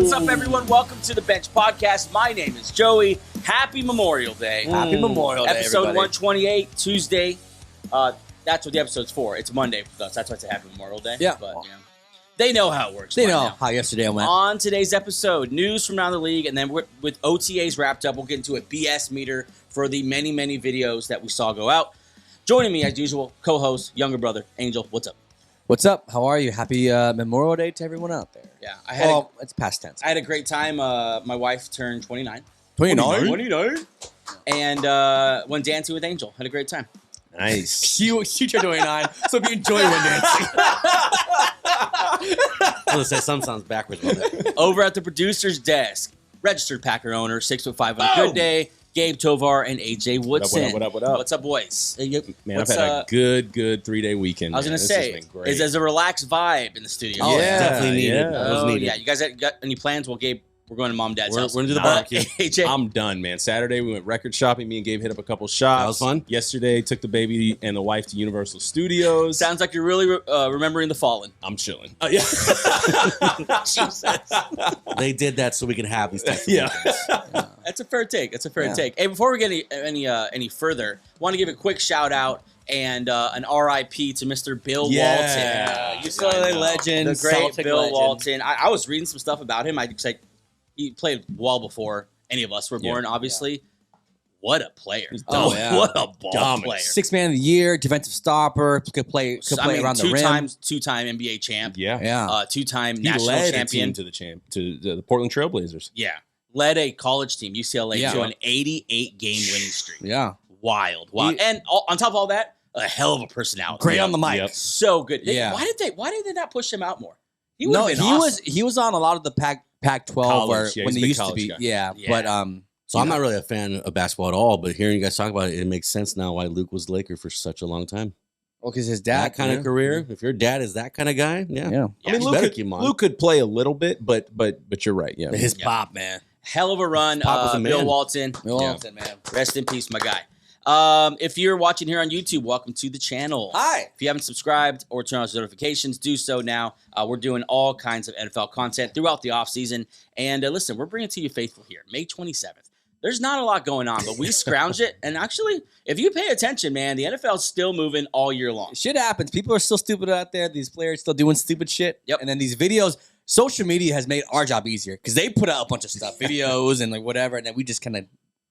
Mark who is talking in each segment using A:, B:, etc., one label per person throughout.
A: What's up, everyone? Welcome to the Bench Podcast. My name is Joey. Happy Memorial Day.
B: Happy Memorial Day,
A: Episode
B: everybody.
A: 128, Tuesday. That's what the episode's for. It's Monday for us. That's why it's a Happy Memorial Day.
B: Yeah.
A: But, they know how it works.
B: They know
A: now.
B: how yesterday went.
A: On today's episode, news from around the league, and then with OTAs wrapped up, we'll get into a BS meter for the many, many videos that we saw go out. Joining me, as usual, co-host, younger brother, Angel. What's up?
B: What's up? How are you? Happy Memorial Day to everyone out there.
A: Yeah,
B: it's past tense.
A: I had a great time. My wife turned 29.
B: 29?
A: And went dancing with Angel. Had a great time.
C: Nice.
B: She turned 29, so if you enjoy when dancing.
C: I was gonna say some sounds backwards about it.
A: Over at the producer's desk, registered Packer owner, 6'5" on a good day, Gabe Tovar and AJ Woodson.
C: What up?
A: What's up, boys?
C: Man, I've had a good 3-day weekend.
A: I was going to say, there's a relaxed vibe in the studio.
C: Oh,
A: yeah.
C: definitely needed.
A: Yeah.
C: That was needed.
A: Yeah. You guys got any plans? Well, Gabe, we're going to Mom and Dad's house.
C: We're going to do the barbecue.
A: AJ?
C: I'm done, man. Saturday, we went record shopping. Me and Gabe hit up a couple shops.
D: That was fun.
C: Yesterday, took the baby and the wife to Universal Studios.
A: Sounds like you're really remembering the fallen.
C: I'm chilling.
A: Yeah.
D: Jesus. They did that so we can have these types of weekends.
A: That's a fair take. Take. Hey, before we get any further, want to give a quick shout out and an RIP to Mr. Bill Walton.
B: UCLA legend,
A: the great
B: Celtic
A: Bill
B: legend.
A: Walton. I was reading some stuff about him. He played well before any of us were born, obviously. Yeah. What a player.
B: Oh, yeah.
A: What a ball player.
B: 6th man of the year, defensive stopper, could play around the rim.
A: Two-time NBA champ.
C: Yeah.
A: Two-time
C: He
A: national
C: led
A: champion.
C: A team to the Portland Trailblazers.
A: Yeah. Led a college team, UCLA, to an 88-game winning streak.
B: Yeah.
A: Wild. And on top of all that, a hell of a personality.
B: Great on the mic.
C: Yep.
A: So good.
B: Yeah.
A: Why did they not push him out more? He would have been awesome.
B: he was on a lot of the Pac-12
C: College,
B: when they used to be.
C: guy.
B: Yeah. But
D: So I'm not really a fan of basketball at all, but hearing you guys talk about it, it makes sense now why Luke was Laker for such a long time.
B: well, because his dad
D: That kind of career, if your dad is that kind of guy,
B: Yeah.
C: I mean,
D: you better keep him on.
C: Luke could play a little bit, but you're right. Yeah.
B: His pop, man.
A: Hell of a run,
D: Pop was a
A: Bill
D: man.
A: Walton.
B: Bill Walton, man.
A: Rest in peace, my guy. If you're watching here on YouTube, welcome to the channel.
B: Hi.
A: If you haven't subscribed or turned on those notifications, do so now. We're doing all kinds of NFL content throughout the offseason. And listen, we're bringing it to you faithful here, May 27th. There's not a lot going on, but we scrounge it. And actually, if you pay attention, man, the NFL is still moving all year long.
B: Shit happens. People are still stupid out there. These players still doing stupid shit.
A: Yep.
B: And then these videos, social media has made our job easier because they put out a bunch of stuff, videos and like whatever, and then we just kind of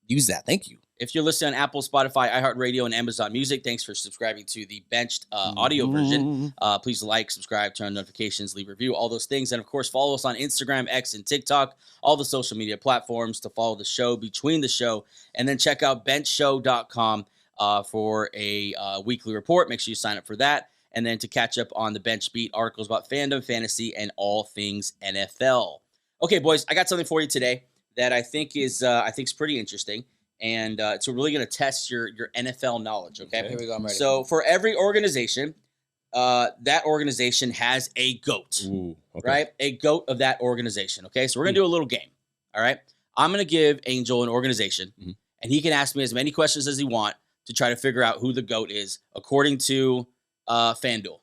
B: use that. Thank you.
A: If you're listening on Apple, Spotify, iHeartRadio, and Amazon Music, thanks for subscribing to the Benched audio version. Please like, subscribe, turn on notifications, leave a review, all those things. And, of course, follow us on Instagram, X, and TikTok, all the social media platforms to follow the show, between the show. And then check out benchshow.com for a weekly report. Make sure you sign up for that. And then to catch up on the Bench Beat, articles about fandom, fantasy, and all things NFL. Okay, boys, I got something for you today that I think is pretty interesting. And it's really going to test your NFL knowledge, okay?
B: Here we go. I'm ready.
A: So for every organization, that organization has a GOAT,
C: Ooh, okay.
A: right? A GOAT of that organization, okay? So we're going to do a little game, all right? I'm going to give Angel an organization, and he can ask me as many questions as he wants to try to figure out who the GOAT is according to FanDuel.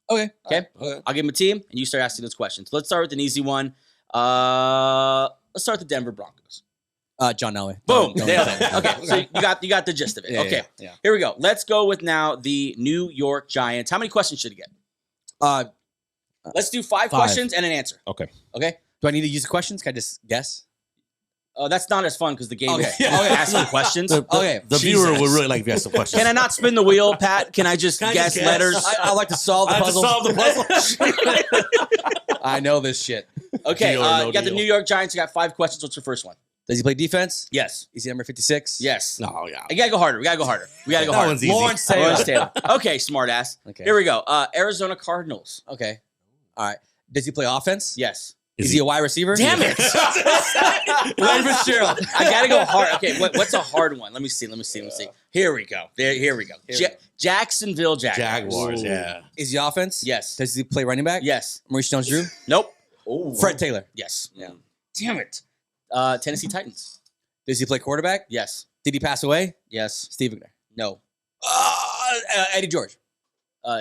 B: Okay.
A: Okay? I'll give him a team, and you start asking those questions. Let's start with an easy one. Let's start with the Denver Broncos.
B: John Elway.
A: Boom.
B: Don't-
A: Nailed it. Okay, so you got the gist of it.
B: Yeah,
A: okay,
B: yeah.
A: Here we go. Let's go with now the New York Giants. How many questions should he get? Let's do five questions and an answer.
C: Okay.
A: Okay?
B: Do I need to use the questions? Can I just guess?
A: That's not as fun because the game
B: Okay.
A: is asking questions.
B: Okay.
D: The viewer would really like to ask some questions.
A: Can I not spin the wheel, Pat? Can I just guess letters?
B: I like to solve the puzzle. I know this shit.
A: Okay,
C: Deal or no
A: you got the
C: deal.
A: New York Giants. You got 5 questions. What's your first one?
B: Does he play defense?
A: Yes.
B: Is he number 56?
A: Yes.
D: Oh, yeah.
A: We gotta go harder.
D: That one's easy.
B: Lawrence Taylor.
A: Lawrence Taylor. Okay, smartass.
B: Okay.
A: Here we go. Arizona Cardinals.
B: Okay. All right. Does he play offense?
A: Yes.
B: Is he a wide receiver?
A: Damn it!
B: Larry Fitzgerald.
A: I gotta go hard. Okay, what's a hard one? Let me see. Here we go. Here we go. Jacksonville Jaguars.
D: Jaguars, yeah.
B: Is he offense?
A: Yes.
B: Does he play running back?
A: Yes.
B: Maurice Jones-Drew?
A: Nope.
B: Fred Taylor.
A: Yes.
B: Yeah.
A: Damn it. Tennessee Titans.
B: Does he play quarterback?
A: Yes.
B: Did he pass away?
A: Yes.
B: Steve McNair.
A: No.
B: Eddie George.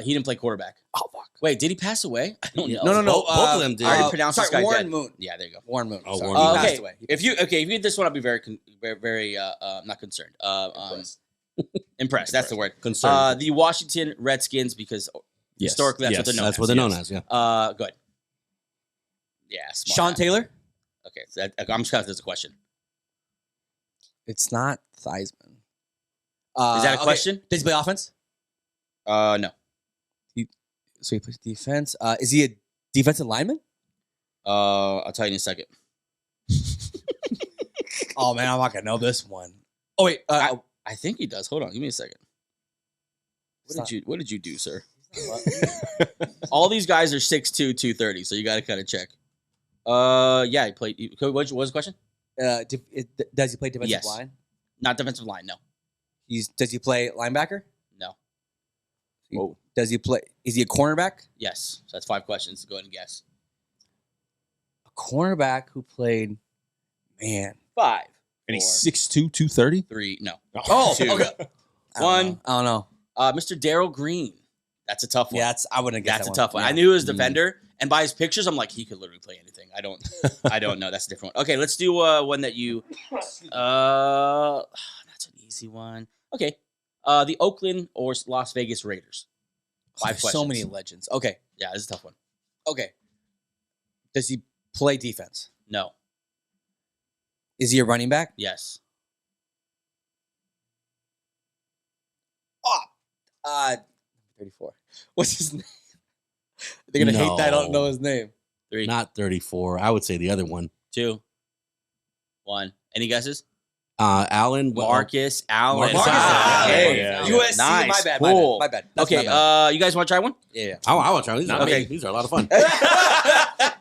A: He didn't play quarterback.
B: Oh fuck.
A: Wait, did he pass away? I don't know.
B: No.
D: Both of them did.
A: I already pronounced this guy
B: Warren
A: dead.
B: Moon.
A: Yeah, there you go.
B: Warren Moon.
D: Oh,
B: Sorry.
D: Warren Moon.
B: He passed
A: Okay,
B: away.
A: if you get this one, I'll be very not concerned. Impressed. That's the word.
D: Concerned.
A: The Washington Redskins, because
C: Yes.
A: historically that's
C: Yes.
A: what they're known
D: That's
A: as.
D: what they're known as. Yeah.
A: Go ahead. Yeah, smart
B: Sean
A: guy.
B: Taylor.
A: Okay, so I'm just asking this a question.
B: It's not Theismann.
A: Is that a question?
B: Does he play offense?
A: No.
B: So he plays defense. Is he a defensive lineman?
A: I'll tell you in a second.
B: Oh man, I'm not gonna know this one. Oh wait,
A: I think he does. Hold on, give me a second.
B: It's
A: What did you do, sir? All these guys are 6'2", 230, so you got to kind of check. Yeah, he played. What was the question?
B: does he play defensive
A: Yes.
B: line?
A: Not defensive line. No.
B: Does he play linebacker?
A: No.
C: Whoa.
B: Does he play? Is he a cornerback?
A: Yes. So that's 5 questions. Go ahead and guess.
B: A cornerback who played. Man.
A: 5.
C: And he's
A: 4,
C: 6'2", 230?
A: 3. No.
B: Oh,
A: 2.
B: okay.
A: One.
B: I don't know.
A: Mr. Darryl Green. That's a tough one.
B: Yeah, I wouldn't guess
A: That's a
B: that
A: tough one.
B: Yeah.
A: I knew he was defender, and by his pictures, I'm like, he could literally play anything. I don't know. That's a different one. Okay, let's do one that you. That's an easy one. Okay, the Oakland or Las Vegas Raiders. 5
B: There's
A: questions.
B: so many legends. Okay.
A: Yeah, this is a tough one.
B: Okay. Does he play defense?
A: No.
B: Is he a running back?
A: Yes.
B: 34. What's his name? They're gonna hate that I don't know his name.
A: 3,
D: Not 34. I would say the other one.
A: 2, 1. Any guesses?
D: Allen.
A: Marcus Allen.
B: Marcus
A: Ah,
B: Allen.
A: okay.
C: Yeah.
B: USC.
A: Nice.
B: My bad.
A: Cool.
B: My bad. That's
A: Okay.
B: my bad.
A: You guys want to try one?
B: Yeah.
D: I want to try these.
A: Okay.
D: These are a lot of fun.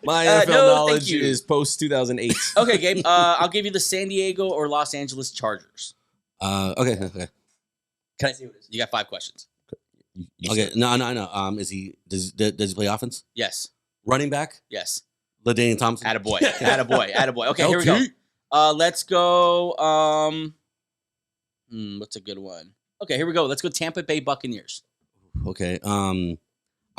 C: My
A: No,
C: NFL
A: thank
C: knowledge
A: you.
C: is post 2008.
A: Okay, Gabe. I'll give you the San Diego or Los Angeles Chargers.
D: Okay.
B: Can I see what it is?
A: You got 5 questions.
D: Okay. No. Is he? Does he play offense?
A: Yes.
D: Running back.
A: Yes.
D: LaDainian Thompson.
A: Attaboy. Attaboy. Okay, here we go. Let's go. What's a good one? Okay, here we go. Let's go Tampa Bay Buccaneers.
D: Okay. I'm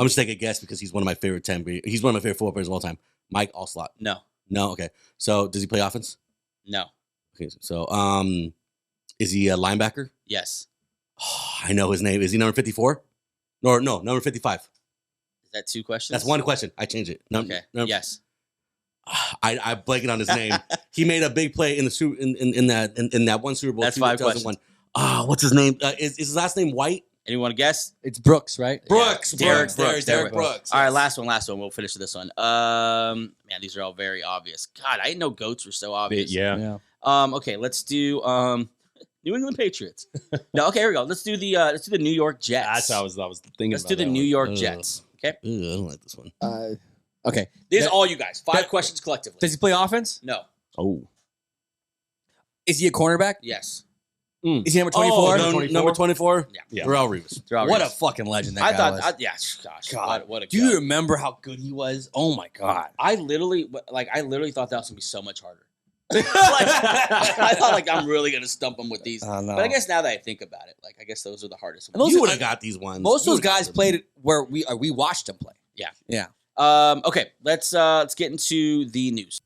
D: just taking a guess because he's one of my favorite He's one of my favorite football players of all time. Mike Allslot.
A: No.
D: No. Okay. So does he play offense?
A: No.
D: Okay. So is he a linebacker?
A: Yes.
D: Oh, I know his name. Is he number 54? No, number 55.
A: Is that 2 questions?
D: That's one question. I changed it.
A: Okay. Yes.
D: I'm blanking on his name. He made a big play in the in that one Super Bowl.
A: That's 5
D: 2001. What's his name? Is his last name White?
A: Anyone want to guess?
B: It's Brooks, right?
D: Brooks.
A: Derrick
D: Derrick Brooks.
A: All right, last one. We'll finish with this one. Man, these are all very obvious. God, I didn't know goats were so obvious.
C: Yeah.
A: Okay, let's do New England Patriots. No, okay, here we go. Let's do the New York Jets.
C: That's how I was thinking
A: Let's
C: about
A: do the
C: that
A: New
C: one.
A: York Jets. Okay,
D: Ooh, I don't like this one.
B: Okay.
A: these are all you guys. 5 questions collectively.
B: Does he play offense?
A: No.
C: Oh.
B: Is he a cornerback?
A: Yes.
B: Is he number 24?
D: Number 24?
C: Yeah.
D: Darrell Reeves.
B: What a fucking legend that
A: I
B: guy
A: thought.
B: was.
A: Gosh.
B: God.
A: What a.
B: Do you
A: go.
B: remember how good he was? Oh my God.
A: I literally thought that was gonna be so much harder. I thought I'm really gonna stump him with these.
B: I know.
A: But I guess now that I think about it, I guess those are the hardest
B: And
A: ones.
B: those
D: You
B: are-
D: would have got these ones.
B: Most of
D: You
B: those
D: would've
B: guys
D: got
B: played where we watched him play.
A: Yeah.
B: Yeah.
A: Okay, let's get into the news.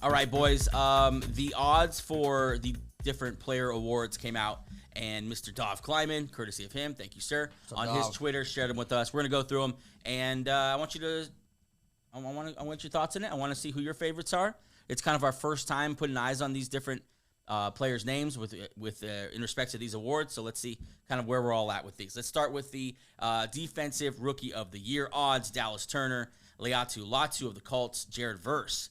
A: All right, boys. The odds for the different player awards came out, and Mr. Dov Kleiman, courtesy of him, thank you, sir, on his Twitter, shared them with us. We're gonna go through them, and I want your thoughts on it. I want to see who your favorites are. It's kind of our first time putting eyes on these different players' names with in respect to these awards. So let's see kind of where we're all at with these. Let's start with the Defensive Rookie of the Year odds. Dallas Turner, Leatu Latu of the Colts, Jared Verse.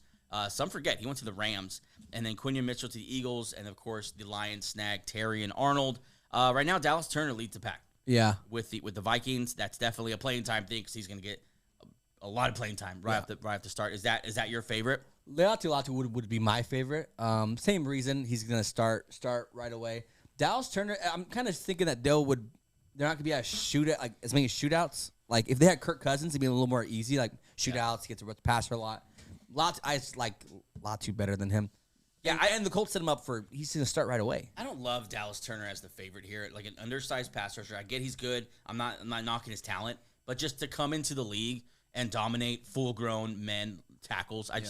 A: Some forget he went to the Rams, and then Quinion Mitchell to the Eagles, and of course the Lions snagged Terry and Arnold. Right now, Dallas Turner leads the pack.
B: Yeah.
A: With the Vikings. That's definitely a playing time thing because he's going to get a lot of playing time right off the start. Is that your favorite?
B: Leatu Latu would be my favorite. Same reason he's gonna start right away. Dallas Turner, I'm kind of thinking that they're not gonna be as many shootouts. Like if they had Kirk Cousins, it'd be a little more easy. Like shootouts, he gets to passer a lot. I like Latu better than him. Yeah, and the Colts set him up for he's going to start right away.
A: I don't love Dallas Turner as the favorite here. Like an undersized pass rusher. I get he's good. I'm not knocking his talent, but just to come into the league and dominate full-grown men tackles, I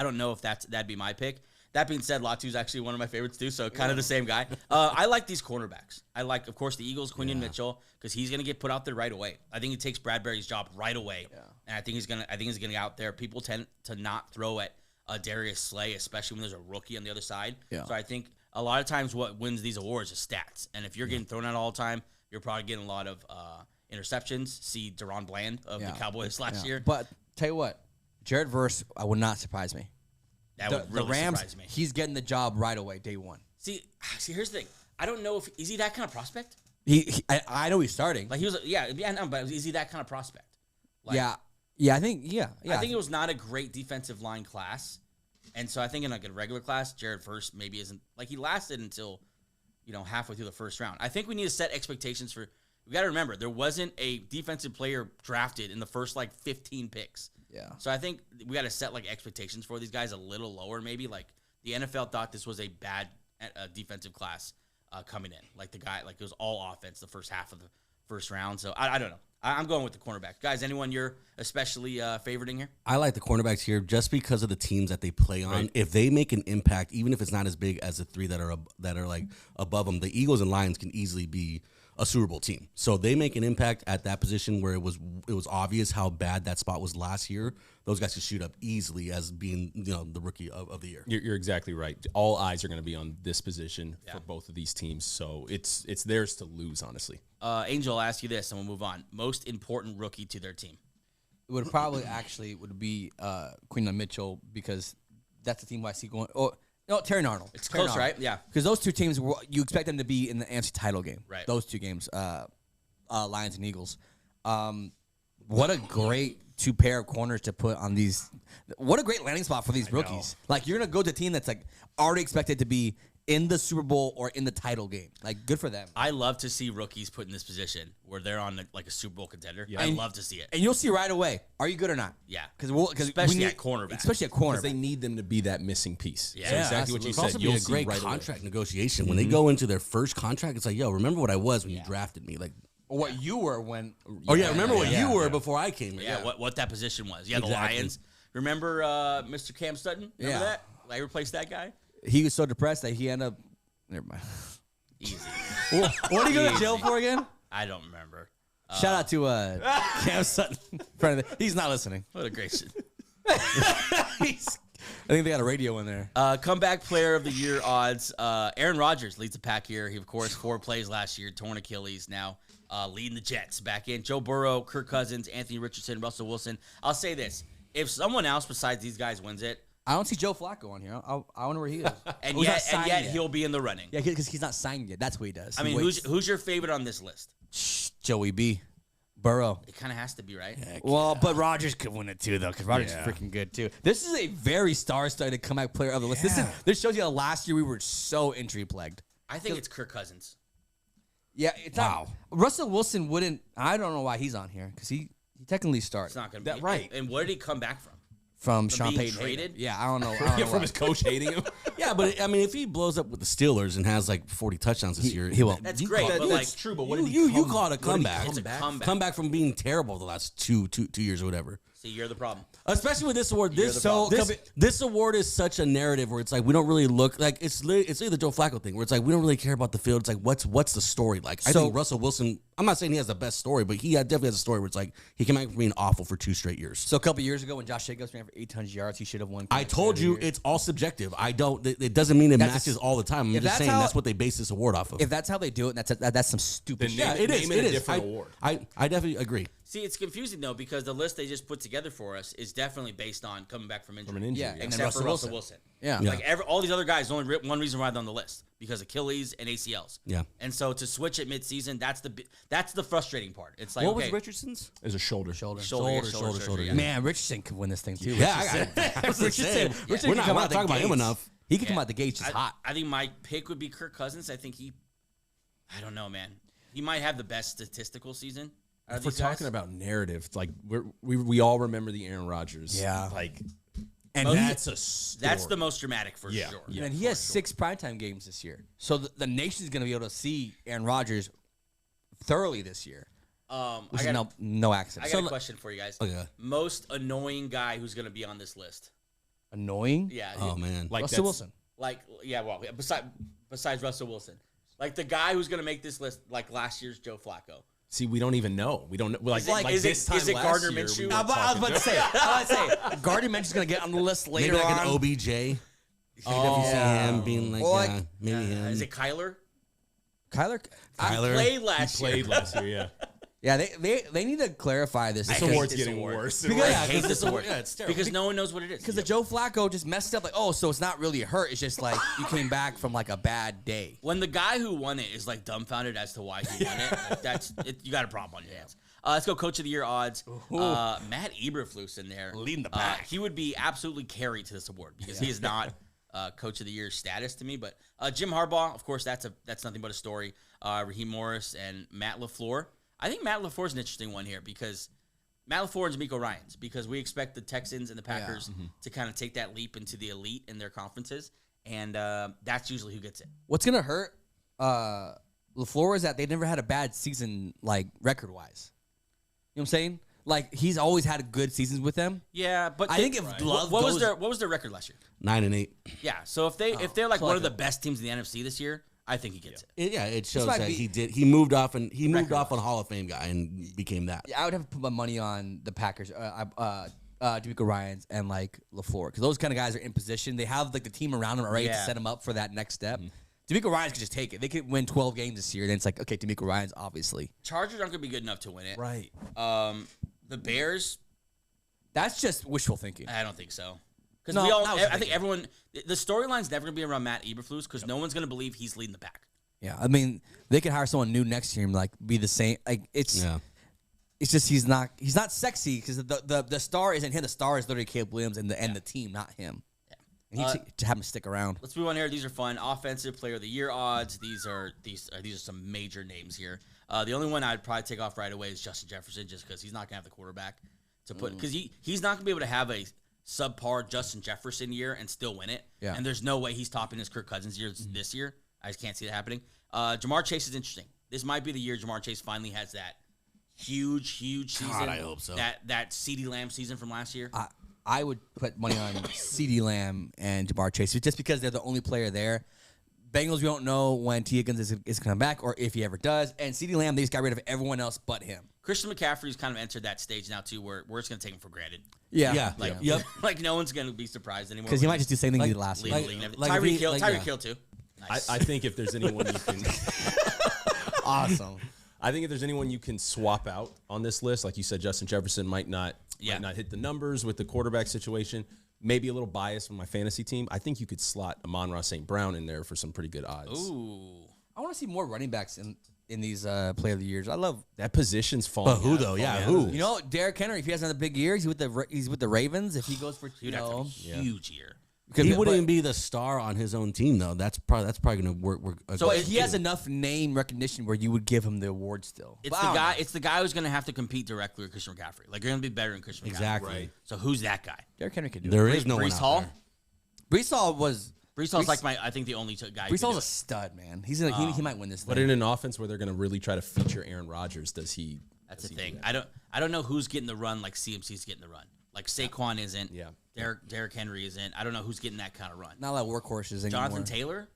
A: don't know if that'd be my pick. That being said, Latu's actually one of my favorites too, so kind of the same guy. I like these cornerbacks. I like, of course, the Eagles, Quinion Mitchell, because he's going to get put out there right away. I think he takes Bradbury's job right away, and I think he's gonna get out there. People tend to not throw at Darius Slay, especially when there's a rookie on the other side. Yeah. So I think a lot of times what wins these awards is stats, and if you're getting thrown out all the time, you're probably getting a lot of interceptions. See Deron Bland of the Cowboys last year.
B: But tell you what, Jared Verse would not surprise me.
A: That would really
B: the Rams,
A: surprise me.
B: He's getting the job right away, day one.
A: See, here's the thing. I don't know if is he that kind of prospect.
B: I know he's starting.
A: Like he was, no, but is he that kind of prospect? Like,
B: I think
A: I think it was not a great defensive line class, and so I think in like a regular class, Jared Verse maybe isn't like he lasted until halfway through the first round. I think we need to set expectations for. We got to remember there wasn't a defensive player drafted in the first 15 picks.
B: Yeah.
A: So I think we got to set expectations for these guys a little lower. Maybe like the NFL thought this was a bad defensive class coming in. Like the guy, it was all offense the first half of the first round. So I don't know. I'm going with the cornerback. Guys, anyone you're especially favoriting here?
D: I like the cornerbacks here just because of the teams that they play on. Right. If they make an impact, even if it's not as big as the three that are above them, the Eagles and Lions can easily be a Super Bowl team. So they make an impact at that position where it was obvious how bad that spot was last year. Those guys could shoot up easily as being the rookie of the year.
C: You're exactly right. All eyes are going to be on this position for both of these teams. So it's theirs to lose, honestly.
A: Angel, I'll ask you this, and we'll move on. Most important rookie to their team?
B: It would probably would be Quinion Mitchell because that's the team I see going. Oh, no, Terry Arnold.
A: It's close,
B: Arnold.
A: right? Yeah.
B: Because those two teams, you expect them to be in the AFC title game.
A: Right.
B: Those two games, Lions and Eagles. What a great two pair of corners to put on these. What a great landing spot for these rookies. Like, you're going to go to a team that's already expected to be in the Super Bowl or in the title game. Good for them.
A: I love to see rookies put in this position where they're on a Super Bowl contender. Yeah. I love to see it.
B: And you'll see right away, are you good or not?
A: Yeah.
B: Especially at cornerback. Especially at cornerback.
C: Because they need them to be that missing piece.
A: Yeah.
C: So exactly what you said.
D: Also be a great contract negotiation. When they go into their first contract, it's remember what I was when you drafted me.
B: Or what you were when.
D: Remember what you were before I came.
A: Yeah, what that position was. Yeah, exactly. The Lions. Remember Mr. Cam Sutton? Remember that? I replaced that guy.
B: He was so depressed that he ended up. Never mind.
A: Easy.
B: What did he go to jail for again?
A: I don't remember.
B: Shout out to Cam Sutton. He's not listening.
A: What a great shit.
B: I think they got a radio in there.
A: Comeback player of the year odds. Aaron Rodgers leads the pack here. He, of course, 4 plays last year, torn Achilles. Now leading the Jets back in. Joe Burrow, Kirk Cousins, Anthony Richardson, Russell Wilson. I'll say this. If someone else besides these guys wins it,
B: I don't see Joe Flacco on here. I wonder where he is.
A: and yet he'll be in the running.
B: Yeah, because he's not signed yet. That's what he does.
A: I mean, who's your favorite on this list?
B: Joey B. Burrow.
A: It kind of has to be, right?
B: Well, but Rodgers could win it too, though, because Rodgers is freaking good too. This is a very star-studded comeback player of the list. This shows you how last year we were so injury-plagued.
A: I think it's Kirk Cousins.
B: Yeah, it's not. Russell Wilson wouldn't. I don't know why he's on here because he technically started.
A: It's not going to be right. And where did he come back from?
B: From Sean Payton.
A: Traded?
B: Yeah, I don't know.
C: From his coach hating him?
D: Yeah, but I mean, if he blows up with the Steelers and has 40 touchdowns this year,
B: he will.
A: That's great. But
C: that's true, but what did he
D: you call it a comeback.
A: It's a comeback.
D: Comeback from being terrible the last two years or whatever.
A: See, you're the problem.
D: Especially with this award. This award is such a narrative where it's we don't really look it's the Joe Flacco thing where it's we don't really care about the field. It's what's the story like? I think Russell Wilson. I'm not saying he has the best story, but he definitely has a story where it's he came out from being awful for 2 straight years.
B: So a couple years ago when Josh Jacobs ran for 800 yards, he should have won.
D: I told you it's all subjective. It doesn't mean it matches all the time. I'm just saying that's what they base this award off of.
B: If that's how they do it, that's some stupid shit.
D: Yeah, it is. It is a
C: different award.
D: I definitely agree.
A: See, it's confusing though because the list they just put together for us is definitely based on coming back from injury.
B: Yeah,
A: except for Russell Wilson.
B: Yeah.
A: All these other guys, only one reason why they're on the list because Achilles and ACLs.
D: Yeah.
A: And so to switch it mid-season, that's the frustrating part. It's
D: what was Richardson's?
C: It was a shoulder.
A: Shoulder.
B: Yeah. Man, Richardson could win this thing too.
D: Yeah,
B: Richardson.
D: We're not talking about him enough.
B: He can come out the gates just hot.
A: I think my pick would be Kirk Cousins. I think I don't know, man. He might have the best statistical season.
C: If we're talking about narrative, we all remember the Aaron Rodgers.
B: Yeah. And
C: That's a story.
A: That's the most dramatic for
C: Yeah.
A: sure.
C: Yeah.
B: and he has 6 primetime games this year. So the nation's going to be able to see Aaron Rodgers thoroughly this year. Which
A: I
B: is
A: got
B: no accident.
A: a question for you guys.
D: Okay.
A: Most annoying guy who's going to be on this list.
B: Annoying?
A: Yeah.
D: Oh man.
C: like
B: Russell
C: that's-
B: Wilson.
A: Like, yeah, well, besides Russell Wilson. Like the guy who's going to make this list, like last year's Joe Flacco.
C: See, we don't even know. We don't know. Like,
A: Is it-
C: this time
A: is it
C: last
A: Gardner
C: year,
A: Minshew?
C: we
B: I
C: were
B: was about to say, Gardner Minshew's going to get on the list later
D: Maybe like
B: on.
D: an OBJ. You
C: Oh.
D: see him being like,
B: Or like-
D: yeah, maybe him.
A: Is it Kyler?
B: Kyler?
D: Kyler?
A: Played last year.
C: played last year, yeah.
B: Yeah, they need to clarify this.
C: This
A: hate
C: award's
A: this
C: getting
A: award.
C: worse.
B: Because-
A: I
B: Yeah,
A: hate this award.
D: Yeah, it's terrible.
A: Because no one knows what it is.
B: Because the Joe Flacco just messed up. Like, oh, so it's not really a hurt. It's just like you came back from like a bad day.
A: When the guy who won it is like dumbfounded as to why he won it, like, you got a problem on your hands. Let's go Coach of the Year odds. Matt Eberflus in there.
B: Leading the pack.
A: He would be absolutely carried to this award because he is not Coach of the Year status to me. But Jim Harbaugh, of course, that's nothing but a story. Raheem Morris and Matt LaFleur. I think Matt LaFleur is an interesting one here because Matt LaFleur and D'Amico Ryans, because we expect the Texans and the Packers to kind of take that leap into the elite in their conferences, and that's usually who gets it.
B: What's gonna hurt LaFleur is that they never had a bad season like record wise. You know what I'm saying? Like he's always had good seasons with them.
A: Yeah, but
B: I think if Love
A: what
B: goes,
A: was their record last year?
D: 9-8.
A: Yeah, so if they're like
B: so
A: one
B: like
A: of the best teams in the NFC this year, I think he gets it.
D: It shows
B: might
D: that
B: be-
D: he moved off on a Hall of Fame guy and became that.
B: I would have to put my money on the Packers, D'Amico Ryans and like LaFleur because those kind of guys are in position. They have like the team around them already to
A: Yeah.
B: set them up for that next step. D'Amico Ryans could just take it. They could win 12 games this year. Then it's like okay, D'Amico Ryans obviously.
A: Chargers aren't going to be good enough to win it.
C: Right.
A: The Bears,
B: That's just wishful thinking.
A: I don't think so. Because
B: No,
A: we all,
B: that was
A: I
B: thinking.
A: think everyone, the storyline's never going to be around Matt Eberflus because no one's going to believe he's leading the pack.
B: Yeah, I mean they could hire someone new next year and like be the same. Like it's just he's not sexy because the star isn't him. The star is literally Caleb Williams and the team, not him. Yeah, and to have him stick around.
A: Let's move on here. These are fun. Offensive Player of the Year odds. These are some major names here. The only one I'd probably take off right away is Justin Jefferson, just because he's not gonna have the quarterback to put because he's not gonna be able to have a subpar Justin Jefferson year and still win it.
B: Yeah.
A: And there's no way he's topping his Kirk Cousins year this year. I just can't see that happening. Jamar Chase is interesting. This might be the year Jamar Chase finally has that huge season.
D: God, I hope so.
A: That CeeDee Lamb season from last year.
B: I would put money on CeeDee Lamb and Jamar Chase just because they're the only player there. Bengals, we don't know when T. Higgins is coming back or if he ever does. And CeeDee Lamb, they just got rid of everyone else but him.
A: Christian McCaffrey's kind of entered that stage now too, where we're just gonna take him for granted.
B: Yeah.
A: Like,
D: Yep.
A: like no one's gonna be surprised anymore
B: Because he might just do the same thing he did last
A: lead
B: year.
A: the league and everything.
D: like if
A: Tyreek
D: he-
A: Hill,
D: like,
A: Tyreek
D: yeah.
A: Hill too. Nice.
C: I think if there's anyone you can,
B: Awesome.
C: I think if there's anyone you can swap out on this list, like you said, Justin Jefferson might not hit the numbers with the quarterback situation. Maybe a little bias from my fantasy team. I think you could slot Amon-Ra St. Brown in there for some pretty good odds.
A: Ooh.
B: I want to see more running backs in these Player of the Years. I love,
C: That position's falling.
D: But who
C: out.
D: though? Yeah,
C: Falling out.
D: who?
B: you know, Derrick Henry. If he has another big year, he's with the Ravens. If he goes for
A: He would have a huge year.
D: He wouldn't even be the star on his own team though. That's probably going to work.
A: So
B: But he has enough name recognition where you would give him the award still.
A: It's
B: But
A: the
B: I don't
A: guy.
B: know.
A: It's the guy who's gonna have to compete directly with Christian McCaffrey. Like you're gonna be better than Christian McCaffrey.
D: Exactly.
C: Right.
A: So who's that guy?
B: Derrick Henry could do
D: There
B: it.
D: is no one
A: Brees
D: out
A: Hall.
D: there.
B: Brees Hall was.
A: Brees Hall's like I think the only guy.
B: Brees Hall's a stud, man. He might win this
C: But
B: thing.
C: in an offense where they're going to really try to feature Aaron Rodgers, does he?
A: That's the thing. I don't know who's getting the run like CMC's getting the run. Like Saquon isn't.
C: Yeah.
A: Derrick Henry isn't. I don't know who's getting that kind of run.
B: Not a lot of workhorses anymore.
A: Jonathan Taylor.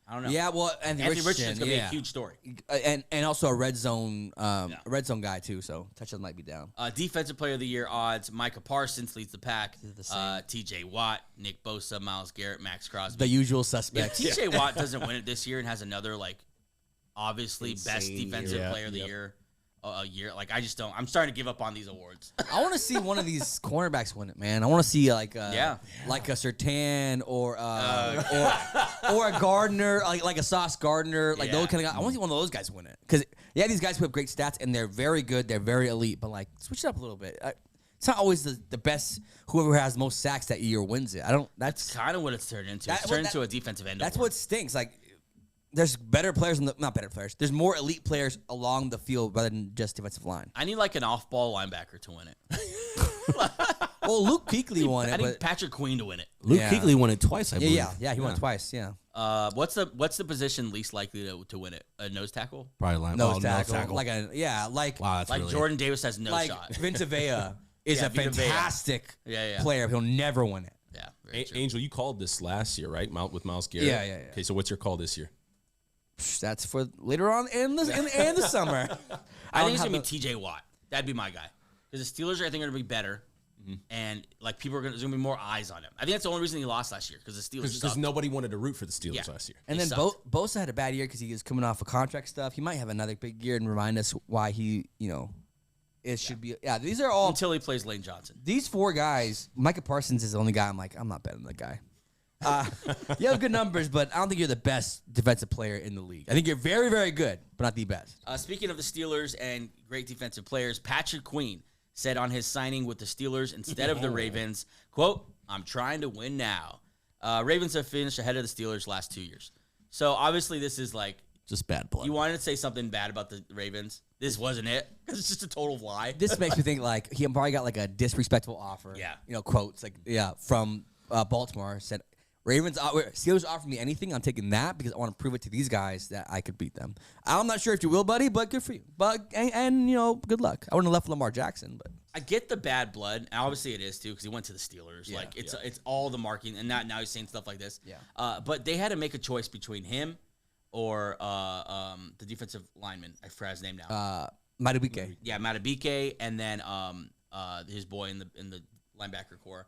A: I don't know.
B: Yeah, well, Anthony
A: Richardson's gonna
B: yeah.
A: be a huge story.
B: and also a red zone guy too. So touchdowns might be down.
A: Defensive Player of the Year odds: Micah Parsons leads the pack.
B: the same.
A: T.J. Watt, Nick Bosa, Myles Garrett, Maxx Crosby.
B: The usual
A: If
B: suspects.
A: T.J. Watt doesn't win it this year and has another obviously best
D: Insane
A: defensive
C: year.
A: player of the year, a year. Like I just don't. I'm starting to give up on these awards.
B: I want to see one of these cornerbacks win it, man. I want to see like a Surtain or a Gardner, like a Sauce Gardner, like those kind of guys. I want to see one of those guys win it because these guys who have great stats and they're very good, they're very elite, but like switch it up a little bit. It's not always the best. Whoever has most sacks that year wins it. That's
A: Kind of what it's turned into. It's turned into a defensive end.
B: That's
A: award.
B: what stinks. Like, there's better players not better players. There's more elite players along the field rather than just defensive line.
A: I need like an off-ball linebacker to win it.
B: Well, Well, Luke Kuechly won it.
A: I need
B: But
A: Patrick Queen to win it.
D: Luke
B: Yeah.
D: Kuechly won it twice, I believe.
B: yeah, he won twice. Yeah,
A: What's the position least likely to win it? A nose tackle?
D: Probably line.
B: nose
D: oh,
B: tackle.
D: Like
B: Like
D: wow, that's
A: Like
D: really,
A: Jordan Davis has no
B: like
A: shot.
B: Vince Vea is
A: Yeah,
B: a
A: Vita Vea.
B: fantastic
A: Yeah.
B: player. He'll never win it.
A: Yeah, very true.
C: Angel, you called this last year, right? With Myles Garrett.
B: Yeah.
C: Okay, so what's your call this year?
B: That's for later on in the summer.
A: I think it's gonna be T.J. Watt. That'd be my guy. Because the Steelers, I think, are gonna be better, and like people are there's gonna be more eyes on him. I think that's the only reason he lost last year because the Steelers.
C: Because nobody wanted to root for the Steelers
A: Yeah.
C: last year.
B: And
A: He
B: then
A: sucked.
B: Bosa had a bad year because he was coming off of contract stuff. He might have another big year and remind us why he, it should be. Yeah, these are all.
A: Until he plays Lane Johnson.
B: These four guys, Micah Parsons is the only guy I'm not betting the guy. You have good numbers, but I don't think you're the best defensive player in the league. I think you're very, very good, but not the best.
A: Speaking of the Steelers and great defensive players, Patrick Queen said on his signing with the Steelers instead of the Ravens, quote, "I'm trying to win now." Ravens have finished ahead of the Steelers last 2 years. So obviously this is like,
D: just bad blood.
A: you wanted to say something bad about the Ravens. This wasn't it because it's just a total lie.
B: This makes me think like he probably got like a disrespectful offer.
A: Yeah.
B: Quotes from Baltimore said, Steelers offer me anything, I'm taking that because I want to prove it to these guys that I could beat them. I'm not sure if you will, buddy, but good for you. But and good luck. I wouldn't have left Lamar Jackson, but
A: I get the bad blood. And obviously it is too because he went to the Steelers.
B: Yeah,
A: like it's all the marking, and now he's saying stuff like this.
B: Yeah.
A: But they had to make a choice between him or the defensive lineman. I forgot his name now.
B: Madubuike.
A: Yeah, Matabike, and then his boy in the linebacker core,